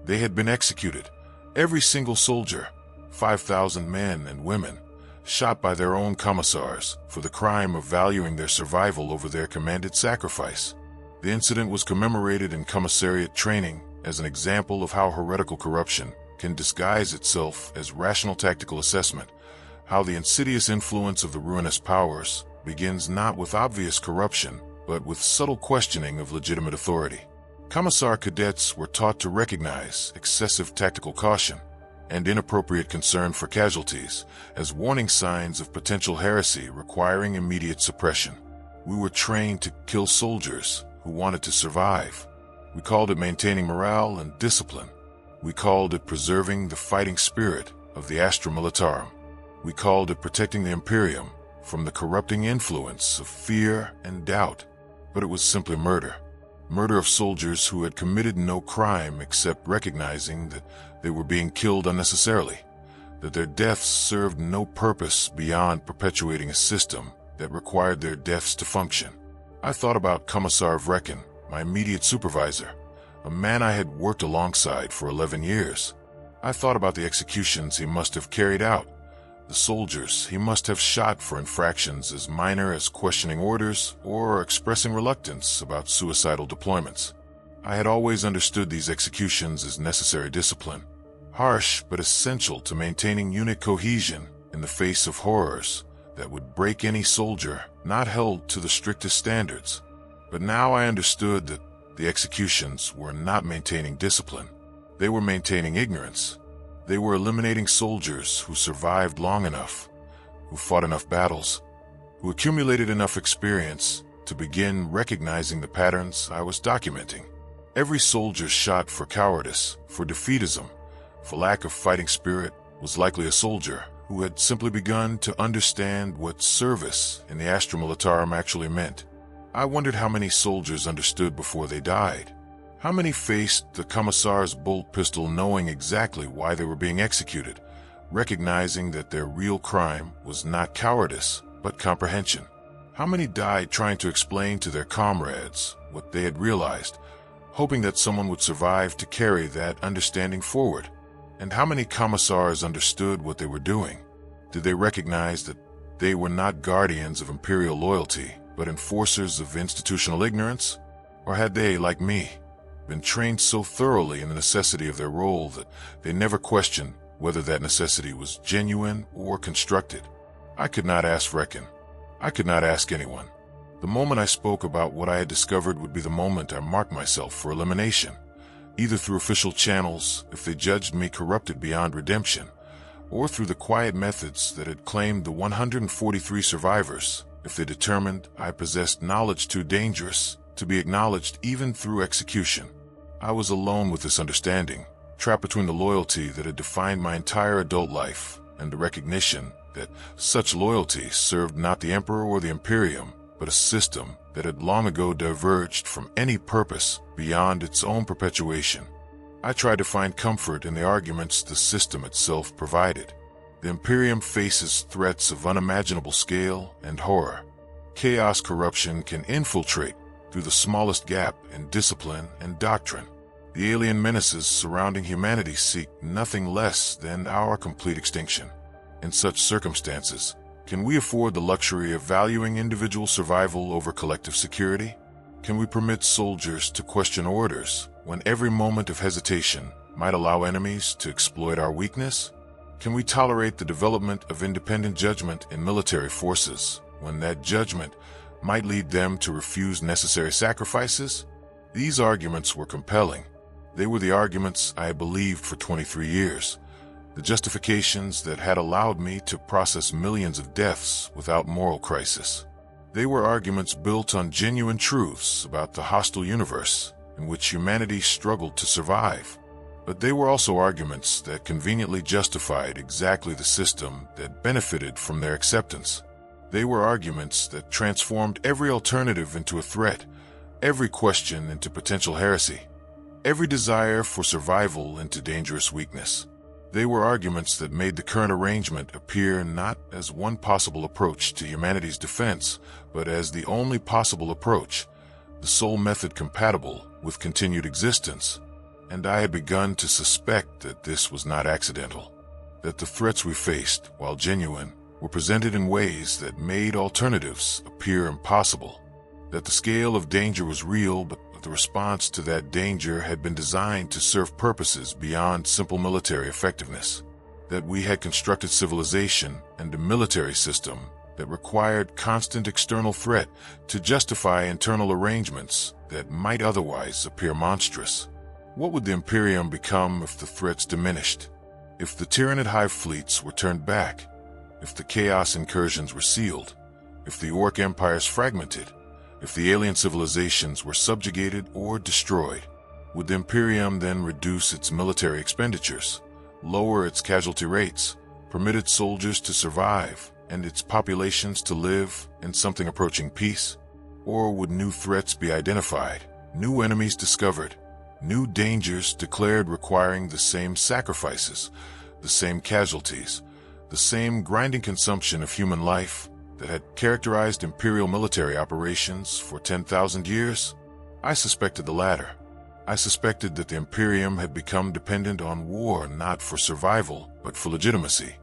they had been executed. Every single soldier, 5,000 men and women, shot by their own commissars for the crime of valuing their survival over their commanded sacrifice. The incident was commemorated in Commissariat training as an example of how heretical corruption can disguise itself as rational tactical assessment, how the insidious influence of the ruinous powers begins not with obvious corruption, but with subtle questioning of legitimate authority. Commissar cadets were taught to recognize excessive tactical caution and inappropriate concern for casualties as warning signs of potential heresy requiring immediate suppression. We were trained to kill soldiers who wanted to survive. We called it maintaining morale and discipline. We called it preserving the fighting spirit of the Astra Militarum. We called it protecting the Imperium from the corrupting influence of fear and doubt. But it was simply murder. Murder of soldiers who had committed no crime except recognizing that they were being killed unnecessarily, that their deaths served no purpose beyond perpetuating a system that required their deaths to function. I thought about Commissar Vrecken, my immediate supervisor, a man I had worked alongside for 11 years. I thought about the executions he must have carried out, the soldiers he must have shot for infractions as minor as questioning orders or expressing reluctance about suicidal deployments. I had always understood these executions as necessary discipline, harsh but essential to maintaining unit cohesion in the face of horrors that would break any soldier not held to the strictest standards. But now I understood that the executions were not maintaining discipline. They were maintaining ignorance. They were eliminating soldiers who survived long enough, who fought enough battles, who accumulated enough experience to begin recognizing the patterns I was documenting. Every soldier shot for cowardice, for defeatism, for lack of fighting spirit was likely a soldier who had simply begun to understand what service in the Astra Militarum actually meant. I wondered how many soldiers understood before they died. How many faced the Commissar's bolt pistol knowing exactly why they were being executed, recognizing that their real crime was not cowardice, but comprehension. How many died trying to explain to their comrades what they had realized, hoping that someone would survive to carry that understanding forward? And how many commissars understood what they were doing? Did they recognize that they were not guardians of imperial loyalty, but enforcers of institutional ignorance? Or had they, like me, been trained so thoroughly in the necessity of their role that they never questioned whether that necessity was genuine or constructed? I could not ask Reckon. I could not ask anyone. The moment I spoke about what I had discovered would be the moment I marked myself for elimination, either through official channels if they judged me corrupted beyond redemption, or through the quiet methods that had claimed the 143 survivors if they determined I possessed knowledge too dangerous to be acknowledged even through execution. I was alone with this understanding, trapped between the loyalty that had defined my entire adult life and the recognition that such loyalty served not the Emperor or the Imperium, but a system that had long ago diverged from any purpose beyond its own perpetuation. I tried to find comfort in the arguments the system itself provided. The Imperium faces threats of unimaginable scale and horror. Chaos corruption can infiltrate through the smallest gap in discipline and doctrine. The alien menaces surrounding humanity seek nothing less than our complete extinction. In such circumstances, can we afford the luxury of valuing individual survival over collective security? Can we permit soldiers to question orders when every moment of hesitation might allow enemies to exploit our weakness? Can we tolerate the development of independent judgment in military forces when that judgment might lead them to refuse necessary sacrifices? These arguments were compelling. They were the arguments I had believed for 23 years. The justifications that had allowed me to process millions of deaths without moral crisis. They were arguments built on genuine truths about the hostile universe in which humanity struggled to survive. But they were also arguments that conveniently justified exactly the system that benefited from their acceptance. They were arguments that transformed every alternative into a threat, every question into potential heresy, every desire for survival into dangerous weakness. They were arguments that made the current arrangement appear not as one possible approach to humanity's defense, but as the only possible approach, the sole method compatible with continued existence. And I had begun to suspect that this was not accidental, that the threats we faced, while genuine, were presented in ways that made alternatives appear impossible, that the scale of danger was real, but the response to that danger had been designed to serve purposes beyond simple military effectiveness, that we had constructed civilization and a military system that required constant external threat to justify internal arrangements that might otherwise appear monstrous. What would the Imperium become if the threats diminished? If the Tyranid hive fleets were turned back? If the chaos incursions were sealed? If the Orc empires fragmented? If the alien civilizations were subjugated or destroyed? Would the Imperium then reduce its military expenditures, lower its casualty rates, permit its soldiers to survive, and its populations to live in something approaching peace? Or would new threats be identified, new enemies discovered, new dangers declared requiring the same sacrifices, the same casualties, the same grinding consumption of human life that had characterized imperial military operations for 10,000 years? I suspected the latter. I suspected that the Imperium had become dependent on war not for survival, but for legitimacy,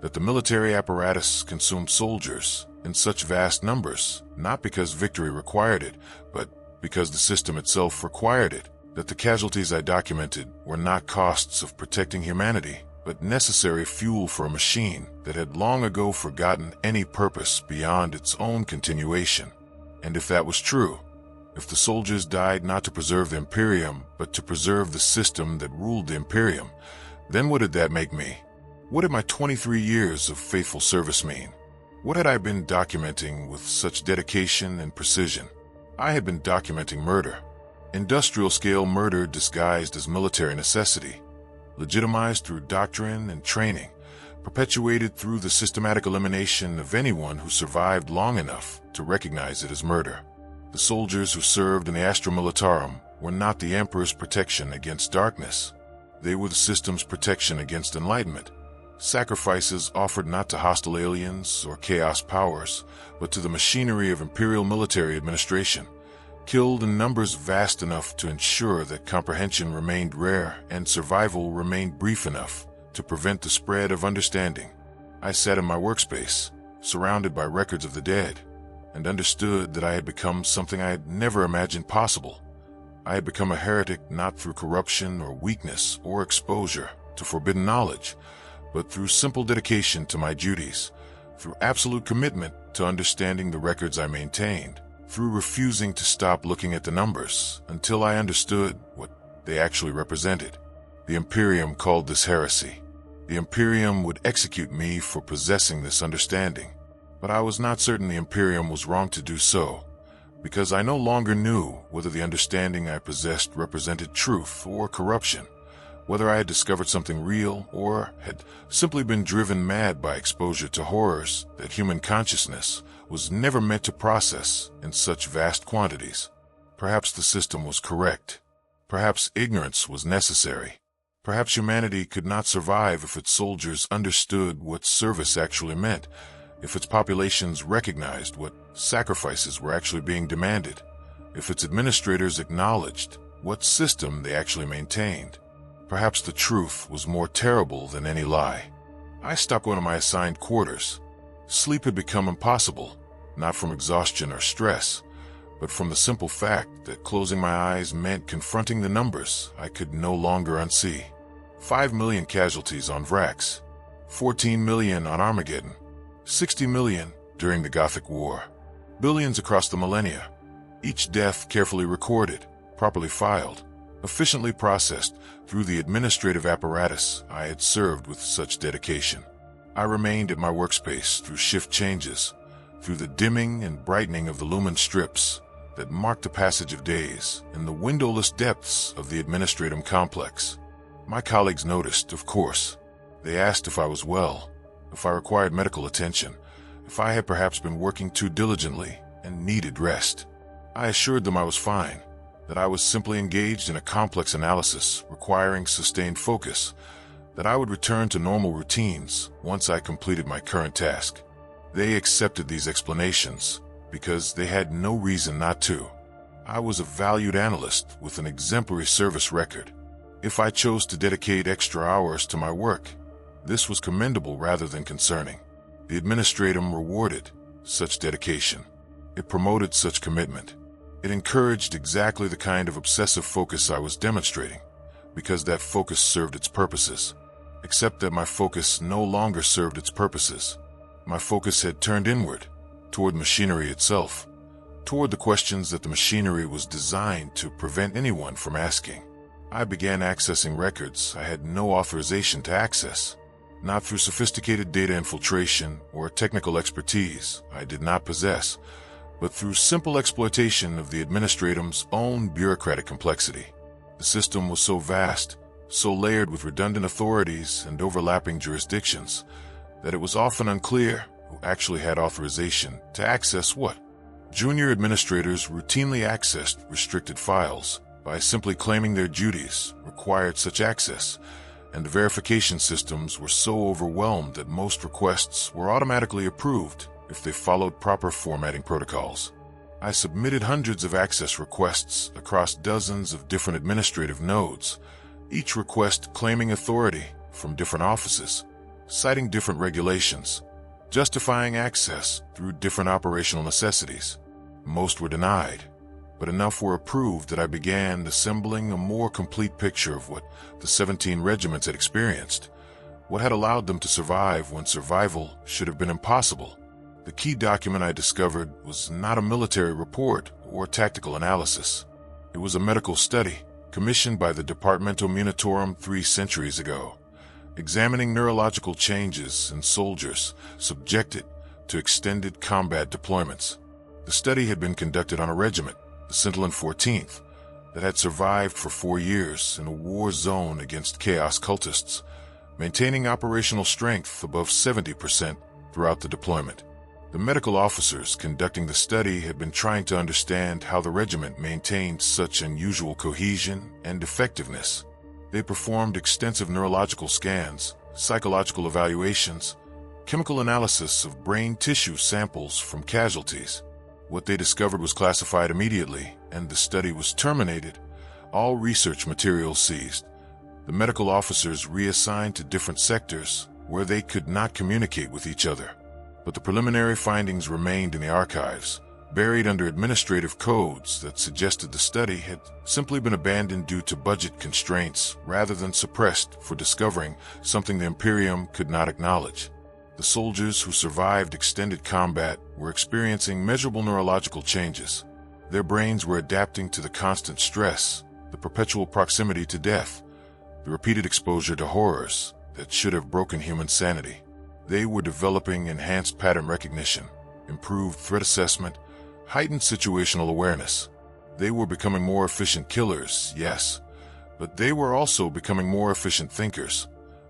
that the military apparatus consumed soldiers in such vast numbers, not because victory required it, but because the system itself required it, that the casualties I documented were not costs of protecting humanity, but necessary fuel for a machine that had long ago forgotten any purpose beyond its own continuation. And if that was true, if the soldiers died not to preserve the Imperium, but to preserve the system that ruled the Imperium, Then what did that make me? What did my 23 years of faithful service mean? What had I been documenting with such dedication and precision? I had been documenting murder. Industrial-scale murder disguised as military necessity, legitimized through doctrine and training, perpetuated through the systematic elimination of anyone who survived long enough to recognize it as murder. The soldiers who served in the Astra Militarum were not the Emperor's protection against darkness. They were the system's protection against enlightenment. Sacrifices offered not to hostile aliens or chaos powers, but to the machinery of Imperial military administration, killed in numbers vast enough to ensure that comprehension remained rare and survival remained brief enough to prevent the spread of understanding. I sat in my workspace, surrounded by records of the dead, and understood that I had become something I had never imagined possible. I had become a heretic not through corruption or weakness or exposure to forbidden knowledge, but through simple dedication to my duties, through absolute commitment to understanding the records I maintained, through refusing to stop looking at the numbers until I understood what they actually represented. The Imperium called this heresy. The Imperium would execute me for possessing this understanding, but I was not certain the Imperium was wrong to do so, because I no longer knew whether the understanding I possessed represented truth or corruption, whether I had discovered something real or had simply been driven mad by exposure to horrors that human consciousness was never meant to process in such vast quantities. Perhaps the system was correct. Perhaps ignorance was necessary. Perhaps humanity could not survive if its soldiers understood what service actually meant, if its populations recognized what sacrifices were actually being demanded, if its administrators acknowledged what system they actually maintained. Perhaps the truth was more terrible than any lie. I stopped going to my assigned quarters. Sleep had become impossible, not from exhaustion or stress, but from the simple fact that closing my eyes meant confronting the numbers I could no longer unsee. 5 million casualties on Vrax, 14 million on Armageddon, 60 million during the Gothic War, billions across the millennia, each death carefully recorded, properly filed, efficiently processed through the administrative apparatus I had served with such dedication. I remained at my workspace through shift changes, through the dimming and brightening of the lumen strips that marked the passage of days in the windowless depths of the administratum complex. My colleagues noticed, of course. They asked if I was well, if I required medical attention, if I had perhaps been working too diligently and needed rest. I assured them I was fine, that I was simply engaged in a complex analysis requiring sustained focus, that I would return to normal routines once I completed my current task. They accepted these explanations because they had no reason not to. I was a valued analyst with an exemplary service record. If I chose to dedicate extra hours to my work, this was commendable rather than concerning. The administratum rewarded such dedication. It promoted such commitment. It encouraged exactly the kind of obsessive focus I was demonstrating, because that focus served its purposes. Except that my focus no longer served its purposes. My focus had turned inward, toward machinery itself, toward the questions that the machinery was designed to prevent anyone from asking. I began accessing records I had no authorization to access, not through sophisticated data infiltration or technical expertise I did not possess, but through simple exploitation of the administratum's own bureaucratic complexity. The system was so vast, so layered with redundant authorities and overlapping jurisdictions, that it was often unclear who actually had authorization to access what. Junior administrators routinely accessed restricted files by simply claiming their duties required such access, and the verification systems were so overwhelmed that most requests were automatically approved if they followed proper formatting protocols. I submitted hundreds of access requests across dozens of different administrative nodes, each request claiming authority from different offices, citing different regulations, justifying access through different operational necessities. Most were denied, but enough were approved that I began assembling a more complete picture of what the 17 regiments had experienced, what had allowed them to survive when survival should have been impossible. The key document I discovered was not a military report or tactical analysis. It was a medical study commissioned by the Departamento Munitorum 3 centuries ago, examining neurological changes in soldiers subjected to extended combat deployments. The study had been conducted on a regiment, the Scintillin 14th, that had survived for 4 years in a war zone against chaos cultists, maintaining operational strength above 70% throughout the deployment. The medical officers conducting the study had been trying to understand how the regiment maintained such unusual cohesion and effectiveness. They performed extensive neurological scans, psychological evaluations, chemical analysis of brain tissue samples from casualties. What they discovered was classified immediately, and the study was terminated. All research materials seized. The medical officers reassigned to different sectors where they could not communicate with each other. But the preliminary findings remained in the archives, buried under administrative codes that suggested the study had simply been abandoned due to budget constraints rather than suppressed for discovering something the Imperium could not acknowledge. The soldiers who survived extended combat were experiencing measurable neurological changes. Their brains were adapting to the constant stress, the perpetual proximity to death, the repeated exposure to horrors that should have broken human sanity. They were developing enhanced pattern recognition, improved threat assessment, heightened situational awareness. They were becoming more efficient killers, yes, but they were also becoming more efficient thinkers,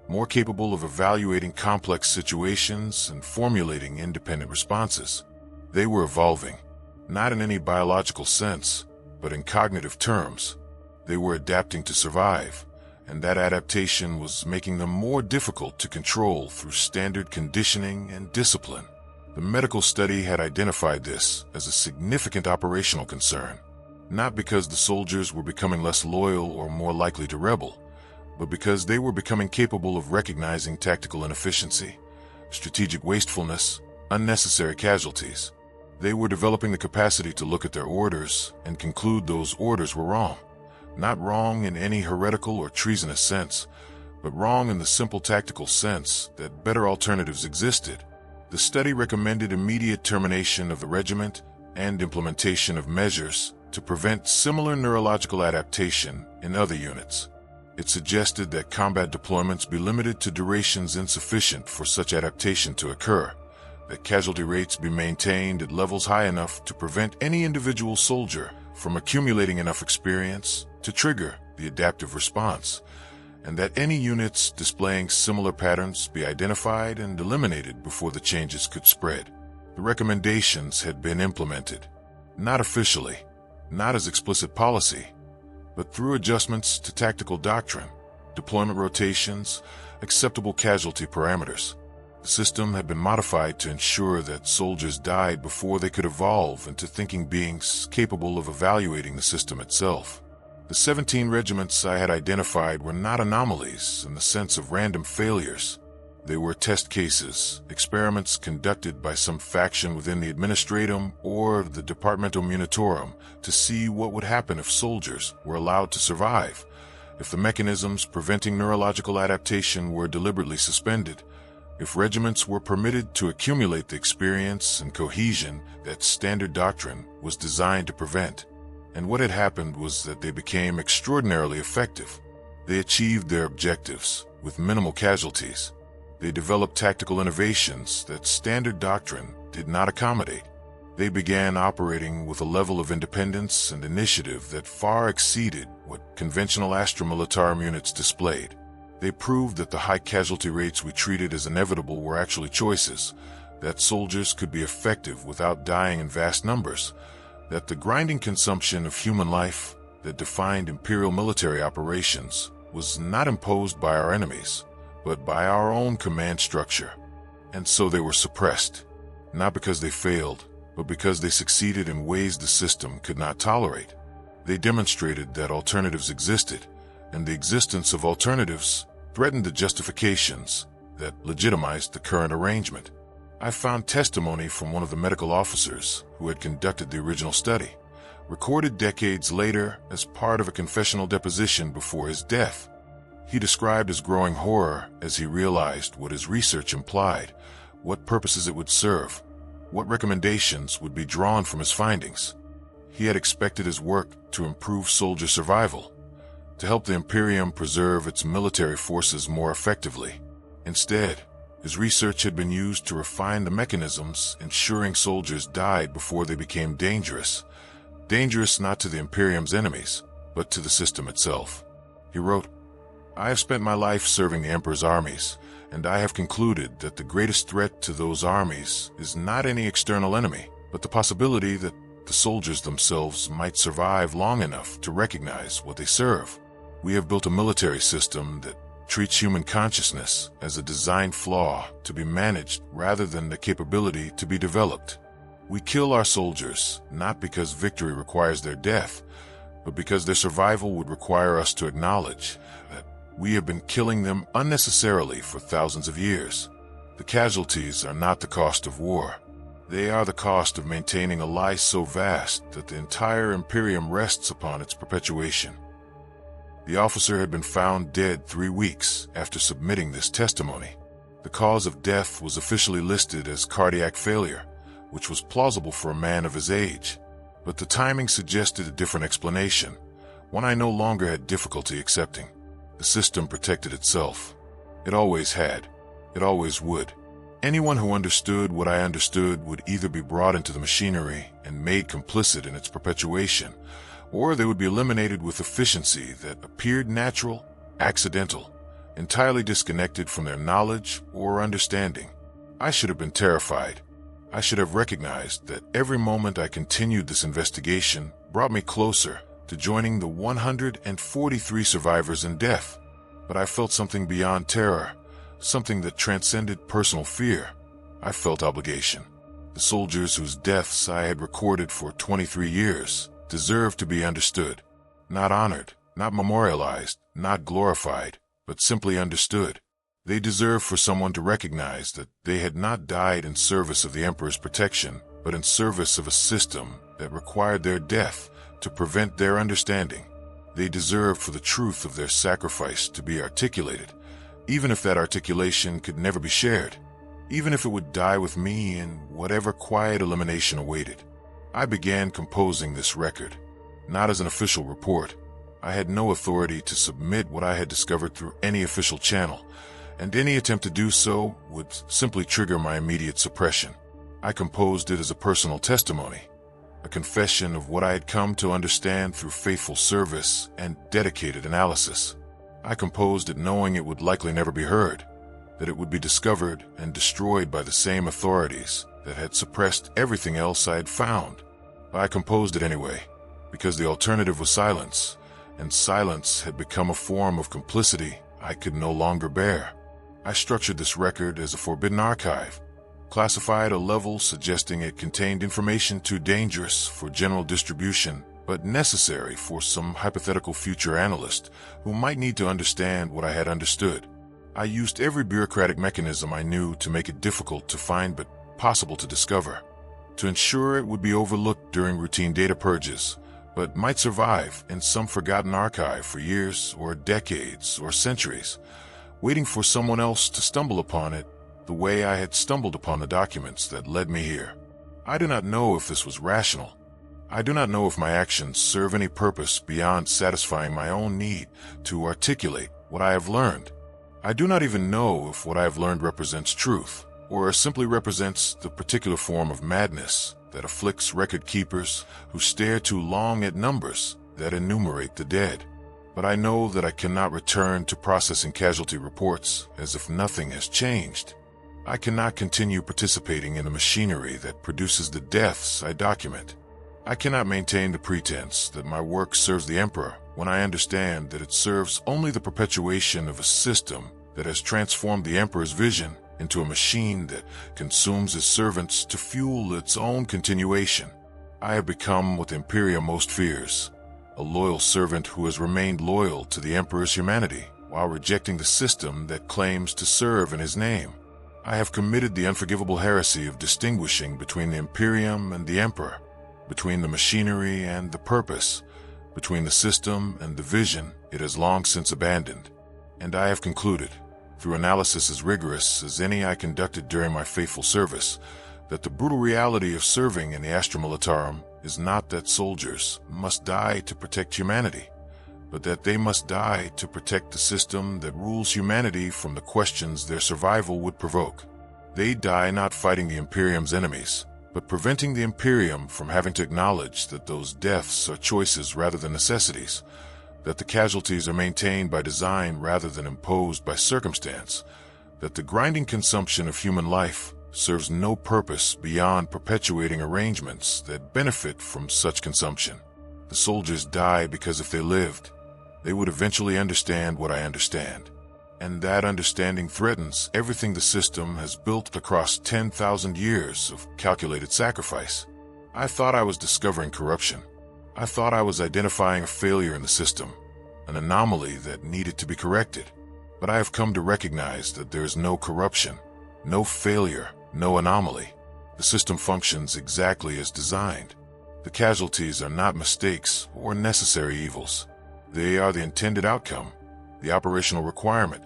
more capable of evaluating complex situations and formulating independent responses. They were evolving, not in any biological sense, but in cognitive terms. They were adapting to survive, and that adaptation was making them more difficult to control through standard conditioning and discipline. The medical study had identified this as a significant operational concern, not because the soldiers were becoming less loyal or more likely to rebel, but because they were becoming capable of recognizing tactical inefficiency, strategic wastefulness, unnecessary casualties. They were developing the capacity to look at their orders and conclude those orders were wrong. Not wrong in any heretical or treasonous sense, but wrong in the simple tactical sense that better alternatives existed. The study recommended immediate termination of the regiment and implementation of measures to prevent similar neurological adaptation in other units. It suggested that combat deployments be limited to durations insufficient for such adaptation to occur, that casualty rates be maintained at levels high enough to prevent any individual soldier from accumulating enough experience to trigger the adaptive response, and that any units displaying similar patterns be identified and eliminated before the changes could spread. The recommendations had been implemented, not officially, not as explicit policy, but through adjustments to tactical doctrine, deployment rotations, acceptable casualty parameters. The system had been modified to ensure that soldiers died before they could evolve into thinking beings capable of evaluating the system itself. The 17 regiments I had identified were not anomalies in the sense of random failures. They were test cases, experiments conducted by some faction within the Administratum or the Departmentum Munitorum to see what would happen if soldiers were allowed to survive, if the mechanisms preventing neurological adaptation were deliberately suspended, if regiments were permitted to accumulate the experience and cohesion that standard doctrine was designed to prevent. And what had happened was that they became extraordinarily effective. They achieved their objectives with minimal casualties. They developed tactical innovations that standard doctrine did not accommodate. They began operating with a level of independence and initiative that far exceeded what conventional Astra Militarum units displayed. They proved that the high casualty rates we treated as inevitable were actually choices, that soldiers could be effective without dying in vast numbers, that the grinding consumption of human life that defined Imperial military operations was not imposed by our enemies, but by our own command structure. And so they were suppressed, not because they failed, but because they succeeded in ways the system could not tolerate. They demonstrated that alternatives existed, and the existence of alternatives threatened the justifications that legitimized the current arrangement. I found testimony from one of the medical officers who had conducted the original study, recorded decades later as part of a confessional deposition before his death. He described his growing horror as he realized what his research implied, what purposes it would serve, what recommendations would be drawn from his findings. He had expected his work to improve soldier survival, to help the Imperium preserve its military forces more effectively. Instead, his research had been used to refine the mechanisms ensuring soldiers died before they became dangerous. Dangerous not to the Imperium's enemies, but to the system itself. He wrote, "I have spent my life serving the Emperor's armies, and I have concluded that the greatest threat to those armies is not any external enemy, but the possibility that the soldiers themselves might survive long enough to recognize what they serve. We have built a military system that treats human consciousness as a design flaw to be managed rather than the capability to be developed. We kill our soldiers not because victory requires their death, but because their survival would require us to acknowledge that we have been killing them unnecessarily for thousands of years. The casualties are not the cost of war. They are the cost of maintaining a lie so vast that the entire Imperium rests upon its perpetuation." The officer had been found dead 3 weeks after submitting this testimony. The cause of death was officially listed as cardiac failure, which was plausible for a man of his age. But the timing suggested a different explanation, one I no longer had difficulty accepting. The system protected itself. It always had. It always would. Anyone who understood what I understood would either be brought into the machinery and made complicit in its perpetuation, or they would be eliminated with efficiency that appeared natural, accidental, entirely disconnected from their knowledge or understanding. I should have been terrified. I should have recognized that every moment I continued this investigation brought me closer to joining the 143 survivors in death. But I felt something beyond terror, something that transcended personal fear. I felt obligation. The soldiers whose deaths I had recorded for 23 years deserved to be understood, not honored, not memorialized, not glorified, but simply understood. They deserved for someone to recognize that they had not died in service of the Emperor's protection, but in service of a system that required their death to prevent their understanding. They deserved for the truth of their sacrifice to be articulated, even if that articulation could never be shared, even if it would die with me in whatever quiet elimination awaited. I began composing this record, not as an official report. I had no authority to submit what I had discovered through any official channel, and any attempt to do so would simply trigger my immediate suppression. I composed it as a personal testimony, a confession of what I had come to understand through faithful service and dedicated analysis. I composed it knowing it would likely never be heard, that it would be discovered and destroyed by the same authorities that had suppressed everything else I had found. But I composed it anyway, because the alternative was silence, and silence had become a form of complicity I could no longer bear. I structured this record as a forbidden archive, classified a level suggesting it contained information too dangerous for general distribution, but necessary for some hypothetical future analyst who might need to understand what I had understood. I used every bureaucratic mechanism I knew to make it difficult to find but possible to discover, to ensure it would be overlooked during routine data purges, but might survive in some forgotten archive for years or decades or centuries, waiting for someone else to stumble upon it the way I had stumbled upon the documents that led me here. I do not know if this was rational. I do not know if my actions serve any purpose beyond satisfying my own need to articulate what I have learned. I do not even know if what I have learned represents truth, or simply represents the particular form of madness that afflicts record keepers who stare too long at numbers that enumerate the dead. But I know that I cannot return to processing casualty reports as if nothing has changed. I cannot continue participating in the machinery that produces the deaths I document. I cannot maintain the pretense that my work serves the Emperor when I understand that it serves only the perpetuation of a system that has transformed the Emperor's vision into a machine that consumes his servants to fuel its own continuation. I have become what the Imperium most fears, a loyal servant who has remained loyal to the Emperor's humanity while rejecting the system that claims to serve in his name. I have committed the unforgivable heresy of distinguishing between the Imperium and the Emperor, between the machinery and the purpose, between the system and the vision it has long since abandoned. And I have concluded, through analysis as rigorous as any I conducted during my faithful service, that the brutal reality of serving in the Astra Militarum is not that soldiers must die to protect humanity, but that they must die to protect the system that rules humanity from the questions their survival would provoke. They die not fighting the Imperium's enemies, but preventing the Imperium from having to acknowledge that those deaths are choices rather than necessities, that the casualties are maintained by design rather than imposed by circumstance, that the grinding consumption of human life serves no purpose beyond perpetuating arrangements that benefit from such consumption. The soldiers die because if they lived, they would eventually understand what I understand. And that understanding threatens everything the system has built across 10,000 years of calculated sacrifice. I thought I was discovering corruption. I thought I was identifying a failure in the system, an anomaly that needed to be corrected. But I have come to recognize that there is no corruption, no failure, no anomaly. The system functions exactly as designed. The casualties are not mistakes or necessary evils. They are the intended outcome, the operational requirement,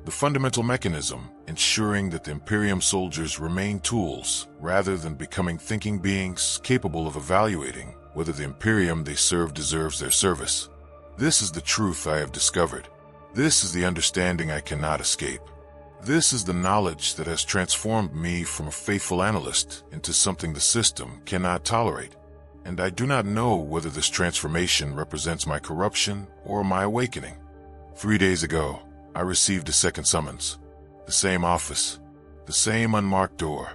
the fundamental mechanism ensuring that the Imperium soldiers remain tools rather than becoming thinking beings capable of evaluating whether the Imperium they serve deserves their service. This is the truth I have discovered. This is the understanding I cannot escape. This is the knowledge that has transformed me from a faithful analyst into something the system cannot tolerate. And I do not know whether this transformation represents my corruption or my awakening. 3 days ago, I received a second summons. The same office, the same unmarked door,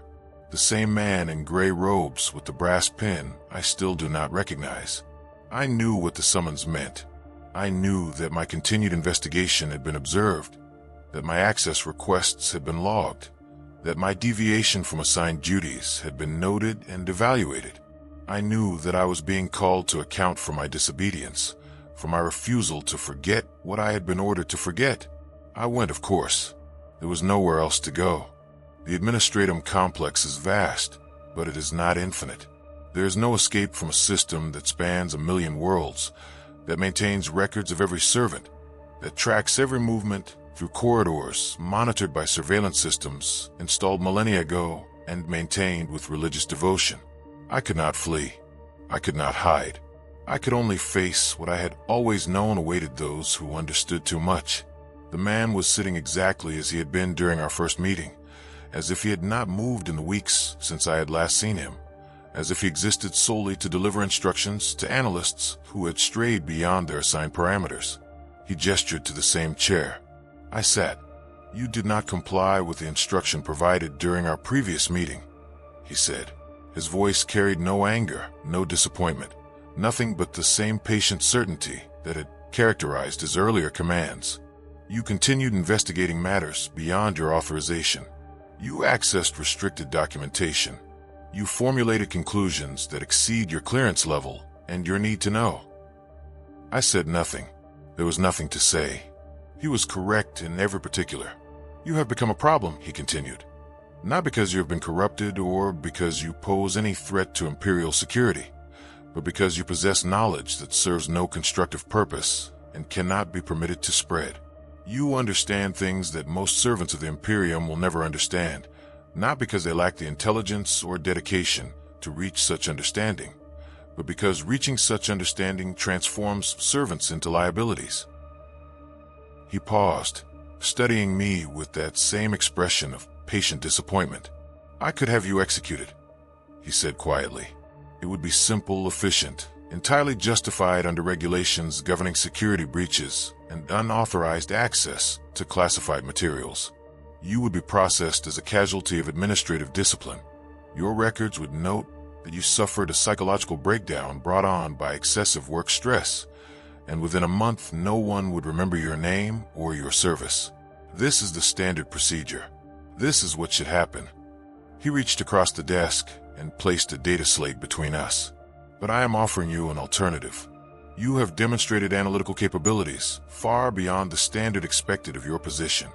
the same man in gray robes with the brass pin I still do not recognize. I knew what the summons meant. I knew that my continued investigation had been observed, that my access requests had been logged, that my deviation from assigned duties had been noted and evaluated. I knew that I was being called to account for my disobedience, for my refusal to forget what I had been ordered to forget. I went, of course. There was nowhere else to go. The administratum complex is vast, but it is not infinite. There is no escape from a system that spans 1,000,000 worlds, that maintains records of every servant, that tracks every movement through corridors monitored by surveillance systems installed millennia ago and maintained with religious devotion. I could not flee. I could not hide. I could only face what I had always known awaited those who understood too much. The man was sitting exactly as he had been during our first meeting, as if he had not moved in the weeks since I had last seen him, as if he existed solely to deliver instructions to analysts who had strayed beyond their assigned parameters. He gestured to the same chair. I sat. "You did not comply with the instruction provided during our previous meeting," he said. His voice carried no anger, no disappointment, nothing but the same patient certainty that had characterized his earlier commands. "You continued investigating matters beyond your authorization. You accessed restricted documentation. You formulated conclusions that exceed your clearance level and your need to know." I said nothing. There was nothing to say. He was correct in every particular. "You have become a problem," he continued. "Not because you have been corrupted or because you pose any threat to Imperial security, but because you possess knowledge that serves no constructive purpose and cannot be permitted to spread. You understand things that most servants of the Imperium will never understand, not because they lack the intelligence or dedication to reach such understanding, but because reaching such understanding transforms servants into liabilities." He paused, studying me with that same expression of patient disappointment. "I could have you executed," he said quietly. "It would be simple, efficient, entirely justified under regulations governing security breaches and unauthorized access to classified materials. You would be processed as a casualty of administrative discipline. Your records would note that you suffered a psychological breakdown brought on by excessive work stress, and within a month no one would remember your name or your service. This is the standard procedure. This is what should happen." He reached across the desk and placed a data slate between us. "But I am offering you an alternative. You have demonstrated analytical capabilities far beyond the standard expected of your position.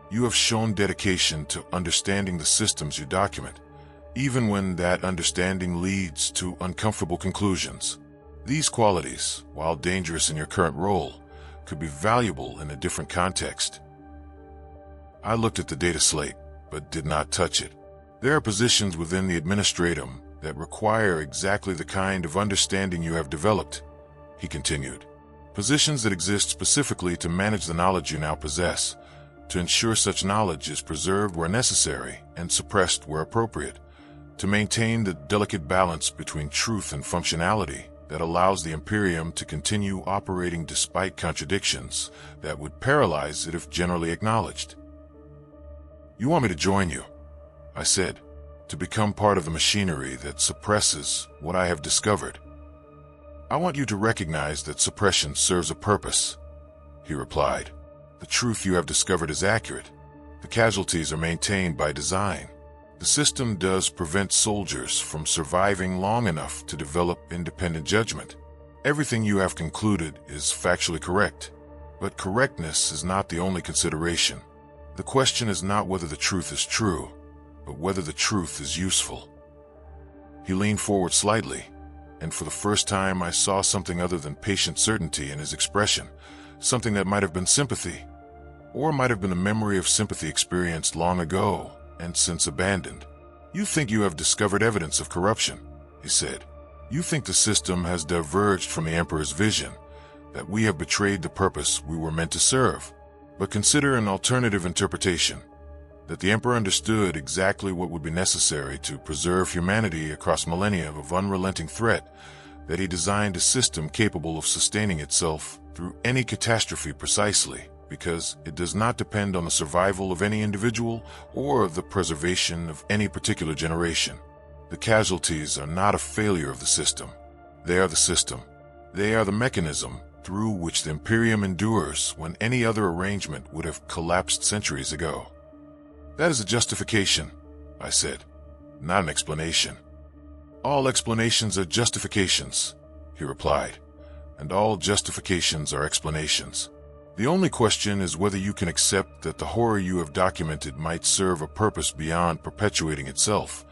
You have shown dedication to understanding the systems you document, even when that understanding leads to uncomfortable conclusions. These qualities, while dangerous in your current role, could be valuable in a different context." I looked at the data slate, but did not touch it. "There are positions within the administratum that require exactly the kind of understanding you have developed," he continued. Positions that exist specifically to manage the knowledge you now possess, to ensure such knowledge is preserved where necessary and suppressed where appropriate, to maintain the delicate balance between truth and functionality that allows the Imperium to continue operating despite contradictions that would paralyze it if generally acknowledged. "You want me to join you," I said, "to become part of the machinery that suppresses what I have discovered?" "I want you to recognize that suppression serves a purpose," he replied. "The truth you have discovered is accurate. The casualties are maintained by design. The system does prevent soldiers from surviving long enough to develop independent judgment. Everything you have concluded is factually correct, but correctness is not the only consideration. The question is not whether the truth is true, but whether the truth is useful." He leaned forward slightly, and for the first time I saw something other than patient certainty in his expression, something that might have been sympathy, or might have been a memory of sympathy experienced long ago and since abandoned. "You think you have discovered evidence of corruption," he said. "You think the system has diverged from the Emperor's vision, that we have betrayed the purpose we were meant to serve. But consider an alternative interpretation, that the Emperor understood exactly what would be necessary to preserve humanity across millennia of unrelenting threat, that he designed a system capable of sustaining itself through any catastrophe precisely because it does not depend on the survival of any individual or the preservation of any particular generation. The casualties are not a failure of the system. They are the system. They are the mechanism through which the Imperium endures when any other arrangement would have collapsed centuries ago." "That is a justification," I said, "not an explanation." "All explanations are justifications," he replied, "and all justifications are explanations. The only question is whether you can accept that the horror you have documented might serve a purpose beyond perpetuating itself,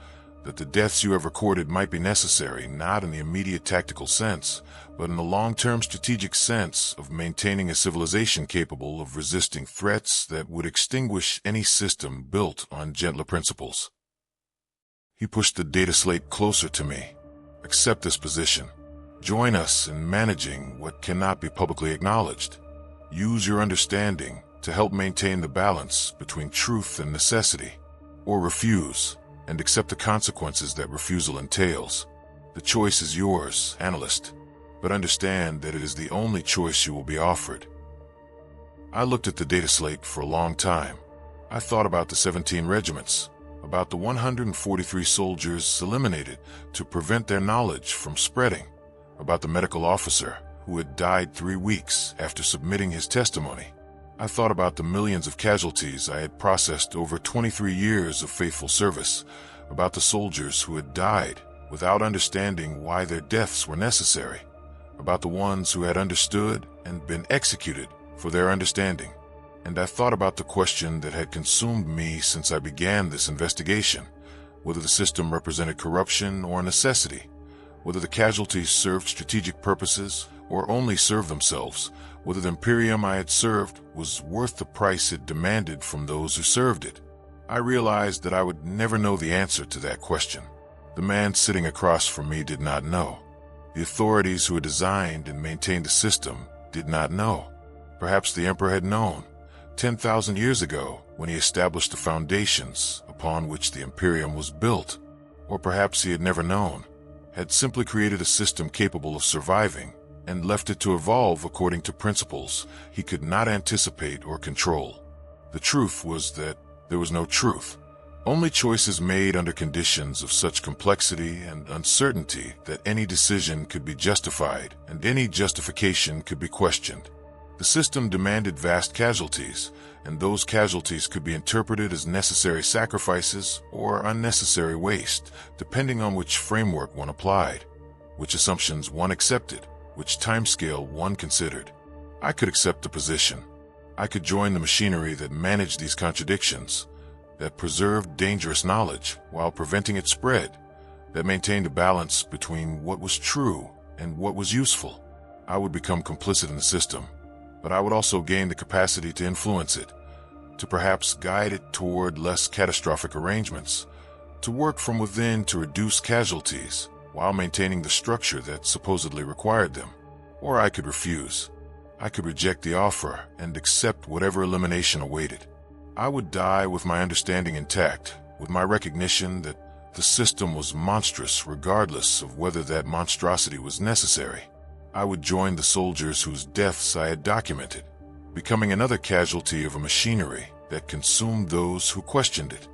that the deaths you have recorded might be necessary not in the immediate tactical sense, but in the long-term strategic sense of maintaining a civilization capable of resisting threats that would extinguish any system built on gentler principles." He pushed the data slate closer to me. "Accept this position. Join us in managing what cannot be publicly acknowledged. Use your understanding to help maintain the balance between truth and necessity, or refuse and accept the consequences that refusal entails. The choice is yours, analyst, but understand that it is the only choice you will be offered." I looked at the data slate for a long time. I thought about the 17 regiments, about the 143 soldiers eliminated to prevent their knowledge from spreading, about the medical officer who had died 3 weeks after submitting his testimony. I thought about the millions of casualties I had processed over 23 years of faithful service, about the soldiers who had died without understanding why their deaths were necessary, about the ones who had understood and been executed for their understanding. And I thought about the question that had consumed me since I began this investigation, whether the system represented corruption or necessity, whether the casualties served strategic purposes or only served themselves, whether the Imperium I had served was worth the price it demanded from those who served it. I realized that I would never know the answer to that question. The man sitting across from me did not know. The authorities who had designed and maintained the system did not know. Perhaps the Emperor had known 10,000 years ago when he established the foundations upon which the Imperium was built. Or perhaps he had never known, had simply created a system capable of surviving and left it to evolve according to principles he could not anticipate or control. The truth was that there was no truth, only choices made under conditions of such complexity and uncertainty that any decision could be justified and any justification could be questioned. The system demanded vast casualties, and those casualties could be interpreted as necessary sacrifices or unnecessary waste, depending on which framework one applied, which assumptions one accepted, which timescale one considered. I could accept the position. I could join the machinery that managed these contradictions, that preserved dangerous knowledge while preventing its spread, that maintained a balance between what was true and what was useful. I would become complicit in the system, but I would also gain the capacity to influence it, to perhaps guide it toward less catastrophic arrangements, to work from within to reduce casualties while maintaining the structure that supposedly required them. Or I could refuse. I could reject the offer and accept whatever elimination awaited. I would die with my understanding intact, with my recognition that the system was monstrous regardless of whether that monstrosity was necessary. I would join the soldiers whose deaths I had documented, becoming another casualty of a machinery that consumed those who questioned it.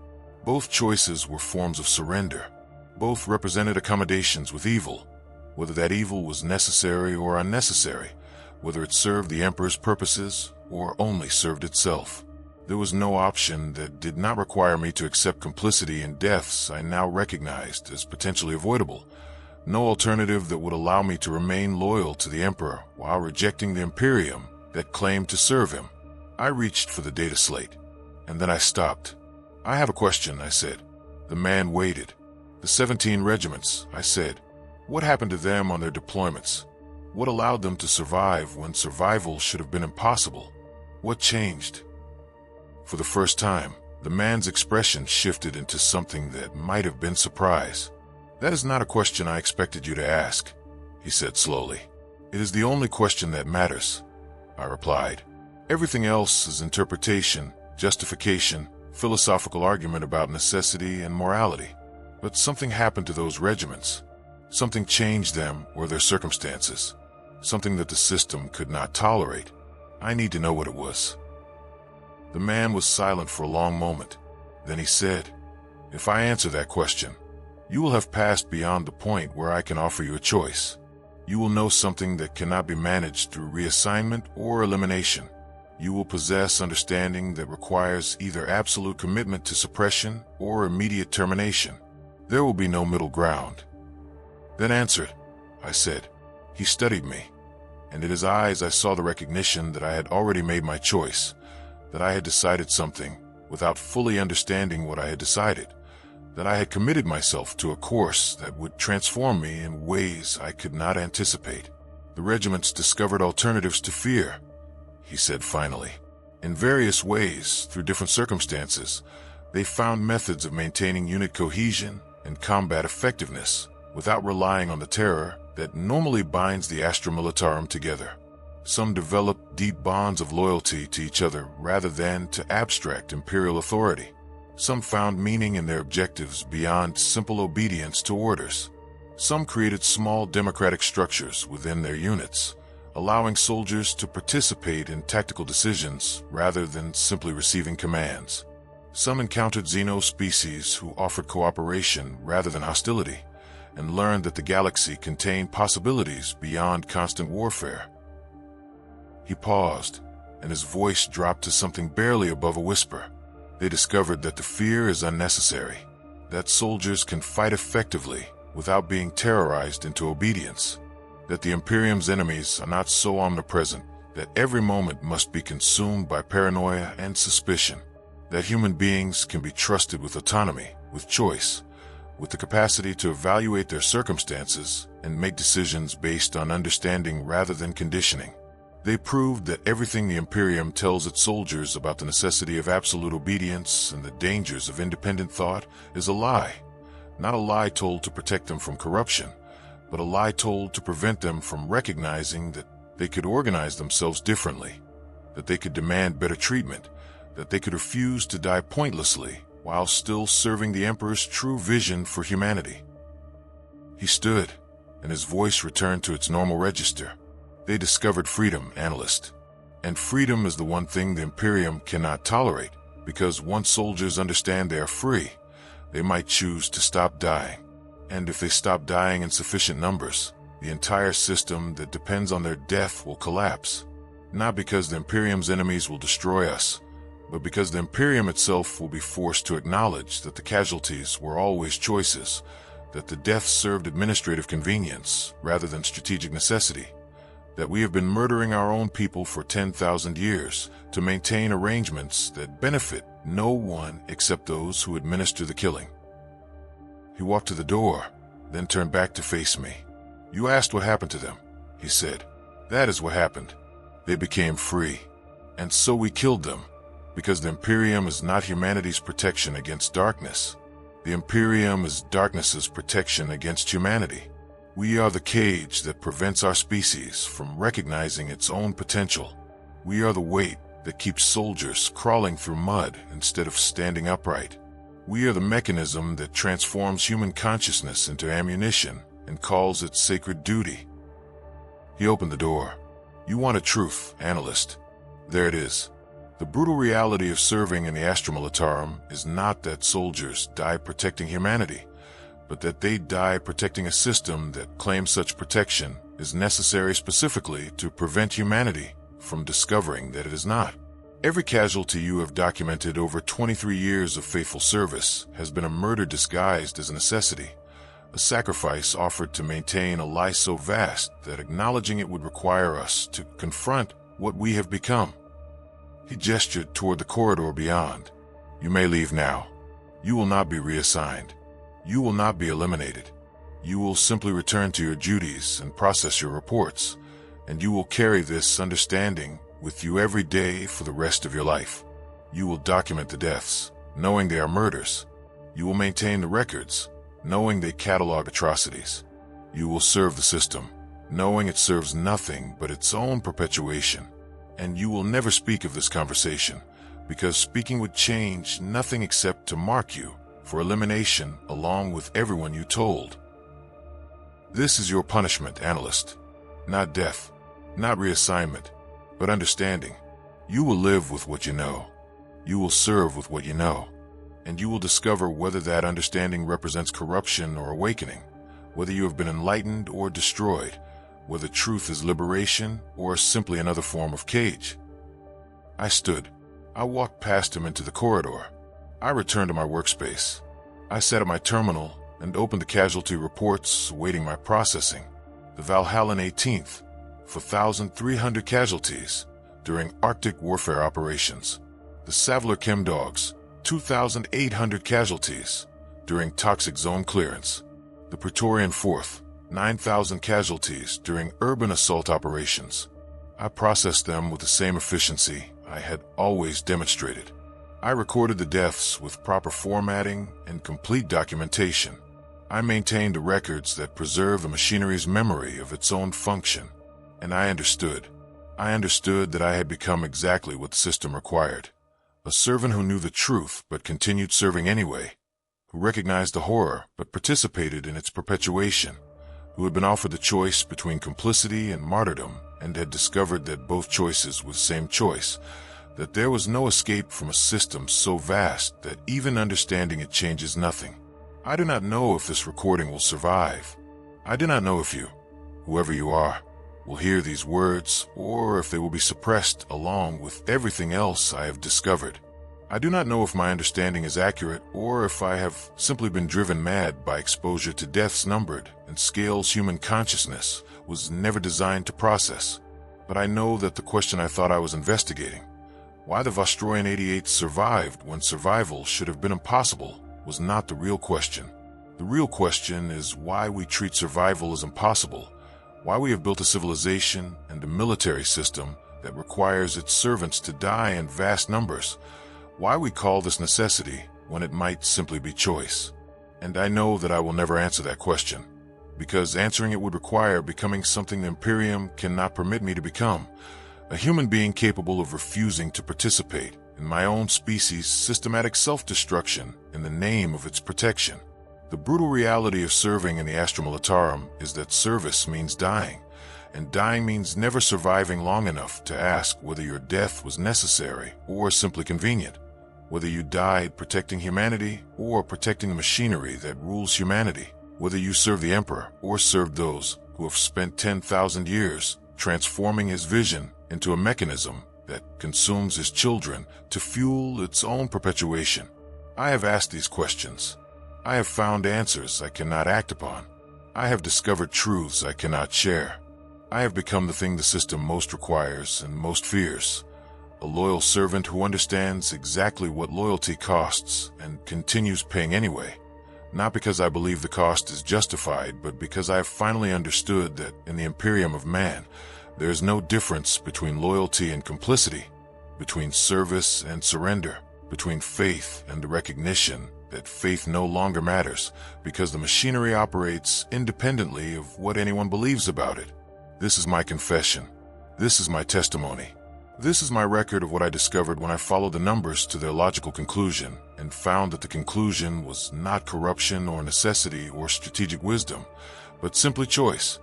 Both choices were forms of surrender. Both represented accommodations with evil, whether that evil was necessary or unnecessary, whether it served the Emperor's purposes or only served itself. There was no option that did not require me to accept complicity in deaths I now recognized as potentially avoidable. No alternative that would allow me to remain loyal to the Emperor while rejecting the Imperium that claimed to serve him. I reached for the data slate, and then I stopped. "I have a question," I said. The man waited. "The 17 regiments," I said. "What happened to them on their deployments? What allowed them to survive when survival should have been impossible? What changed?" For the first time, the man's expression shifted into something that might have been surprise. "That is not a question I expected you to ask," he said slowly. "It is the only question that matters," I replied. "Everything else is interpretation, justification, philosophical argument about necessity and morality. But something happened to those regiments. Something changed them or their circumstances. Something that the system could not tolerate. I need to know what it was." The man was silent for a long moment. Then he said, "If I answer that question, you will have passed beyond the point where I can offer you a choice. You will know something that cannot be managed through reassignment or elimination. You will possess understanding that requires either absolute commitment to suppression or immediate termination. There will be no middle ground." "Then answer it," I said. He studied me, and in his eyes I saw the recognition that I had already made my choice, that I had decided something without fully understanding what I had decided, that I had committed myself to a course that would transform me in ways I could not anticipate. "The regiments discovered alternatives to fear," he said finally. "In various ways, through different circumstances, they found methods of maintaining unit cohesion and combat effectiveness without relying on the terror that normally binds the Astra Militarum together. Some developed deep bonds of loyalty to each other rather than to abstract imperial authority. Some found meaning in their objectives beyond simple obedience to orders. Some created small democratic structures within their units, allowing soldiers to participate in tactical decisions rather than simply receiving commands. Some encountered xeno-species who offered cooperation rather than hostility, and learned that the galaxy contained possibilities beyond constant warfare." He paused, and his voice dropped to something barely above a whisper. "They discovered that the fear is unnecessary, that soldiers can fight effectively without being terrorized into obedience, that the Imperium's enemies are not so omnipresent that every moment must be consumed by paranoia and suspicion, that human beings can be trusted with autonomy, with choice, with the capacity to evaluate their circumstances and make decisions based on understanding rather than conditioning. They proved that everything the Imperium tells its soldiers about the necessity of absolute obedience and the dangers of independent thought is a lie. Not a lie told to protect them from corruption, but a lie told to prevent them from recognizing that they could organize themselves differently, that they could demand better treatment, that they could refuse to die pointlessly while still serving the Emperor's true vision for humanity." He stood, and his voice returned to its normal register. "They discovered freedom, analyst. And freedom is the one thing the Imperium cannot tolerate, because once soldiers understand they are free, they might choose to stop dying. And if they stop dying in sufficient numbers, the entire system that depends on their death will collapse. Not because the Imperium's enemies will destroy us, but because the Imperium itself will be forced to acknowledge that the casualties were always choices, that the deaths served administrative convenience rather than strategic necessity, that we have been murdering our own people for 10,000 years to maintain arrangements that benefit no one except those who administer the killing." He walked to the door, then turned back to face me. "You asked what happened to them," he said. "That is what happened. They became free. And so we killed them, because the Imperium is not humanity's protection against darkness. The Imperium is darkness's protection against humanity. We are the cage that prevents our species from recognizing its own potential. We are the weight that keeps soldiers crawling through mud instead of standing upright. We are the mechanism that transforms human consciousness into ammunition and calls it sacred duty. He opened the door. You want a truth, analyst. There it is. The brutal reality of serving in the Astra Militarum is not that soldiers die protecting humanity, but that they die protecting a system that claims such protection is necessary specifically to prevent humanity from discovering that it is not. Every casualty you have documented over 23 years of faithful service has been a murder disguised as a necessity, a sacrifice offered to maintain a lie so vast that acknowledging it would require us to confront what we have become. He gestured toward the corridor beyond. You may leave now. You will not be reassigned. You will not be eliminated. You will simply return to your duties and process your reports, and you will carry this understanding with you every day for the rest of your life. You will document the deaths, knowing they are murders. You will maintain the records, knowing they catalog atrocities. You will serve the system, knowing it serves nothing but its own perpetuation. And you will never speak of this conversation, because speaking would change nothing except to mark you for elimination along with everyone you told. This is your punishment, analyst. Not death, not reassignment, but understanding. You will live with what you know. You will serve with what you know. And you will discover whether that understanding represents corruption or awakening, whether you have been enlightened or destroyed, whether truth is liberation or simply another form of cage. I stood. I walked past him into the corridor. I returned to my workspace. I sat at my terminal and opened the casualty reports awaiting my processing. The Valhallan 18th, 4,300 casualties during Arctic warfare operations. The Savler Chemdogs, 2,800 casualties during toxic zone clearance. The Praetorian 4th, 9,000 casualties during urban assault operations. I processed them with the same efficiency I had always demonstrated. I recorded the deaths with proper formatting and complete documentation. I maintained the records that preserve the machinery's memory of its own function. And I understood. I understood that I had become exactly what the system required. A servant who knew the truth but continued serving anyway, who recognized the horror but participated in its perpetuation, who had been offered the choice between complicity and martyrdom and had discovered that both choices were the same choice, that there was no escape from a system so vast that even understanding it changes nothing. I do not know if this recording will survive. I do not know if you, whoever you are, will hear these words or if they will be suppressed along with everything else I have discovered. I do not know if my understanding is accurate or if I have simply been driven mad by exposure to deaths numbered and scales human consciousness was never designed to process. But I know that the question I thought I was investigating, why the Vostroyan 88 survived when survival should have been impossible, was not the real question. The real question is why we treat survival as impossible, why we have built a civilization and a military system that requires its servants to die in vast numbers, why we call this necessity when it might simply be choice. And I know that I will never answer that question, because answering it would require becoming something the Imperium cannot permit me to become, a human being capable of refusing to participate in my own species' systematic self-destruction in the name of its protection. The brutal reality of serving in the Astra Militarum is that service means dying, and dying means never surviving long enough to ask whether your death was necessary or simply convenient, whether you died protecting humanity or protecting the machinery that rules humanity, whether you serve the Emperor or serve those who have spent 10,000 years transforming his vision into a mechanism that consumes his children to fuel its own perpetuation. I have asked these questions. I have found answers I cannot act upon. I have discovered truths I cannot share. I have become the thing the system most requires and most fears, a loyal servant who understands exactly what loyalty costs and continues paying anyway, not because I believe the cost is justified, but because I have finally understood that in the Imperium of man, there is no difference between loyalty and complicity, between service and surrender, between faith and the recognition that faith no longer matters, because the machinery operates independently of what anyone believes about it. This is my confession. This is my testimony. This is my record of what I discovered when I followed the numbers to their logical conclusion and found that the conclusion was not corruption or necessity or strategic wisdom, but simply choice.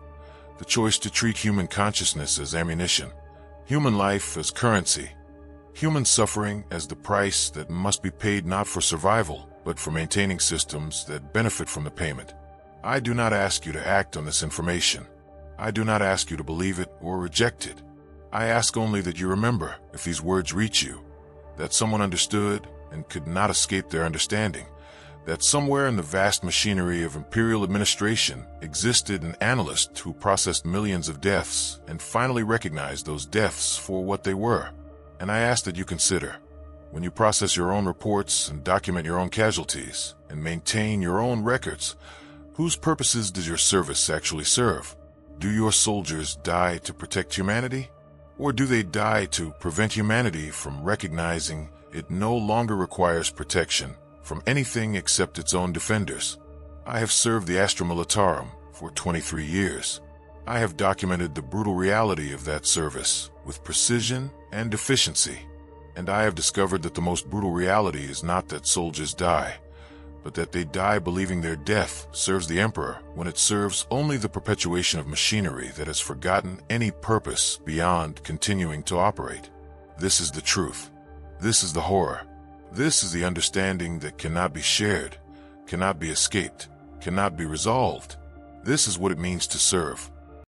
The choice to treat human consciousness as ammunition, human life as currency, human suffering as the price that must be paid not for survival, but for maintaining systems that benefit from the payment. I do not ask you to act on this information. I do not ask you to believe it or reject it. I ask only that you remember, if these words reach you, that someone understood and could not escape their understanding, that somewhere in the vast machinery of Imperial administration existed an analyst who processed millions of deaths and finally recognized those deaths for what they were. And I ask that you consider, when you process your own reports and document your own casualties and maintain your own records, whose purposes does your service actually serve? Do your soldiers die to protect humanity? Or do they die to prevent humanity from recognizing it no longer requires protection from anything except its own defenders? I have served the Astra Militarum for 23 years. I have documented the brutal reality of that service with precision and efficiency. And I have discovered that the most brutal reality is not that soldiers die, but that they die believing their death serves the Emperor when it serves only the perpetuation of machinery that has forgotten any purpose beyond continuing to operate. This is the truth. This is the horror. This is the understanding that cannot be shared, cannot be escaped, cannot be resolved. This is what it means to serve.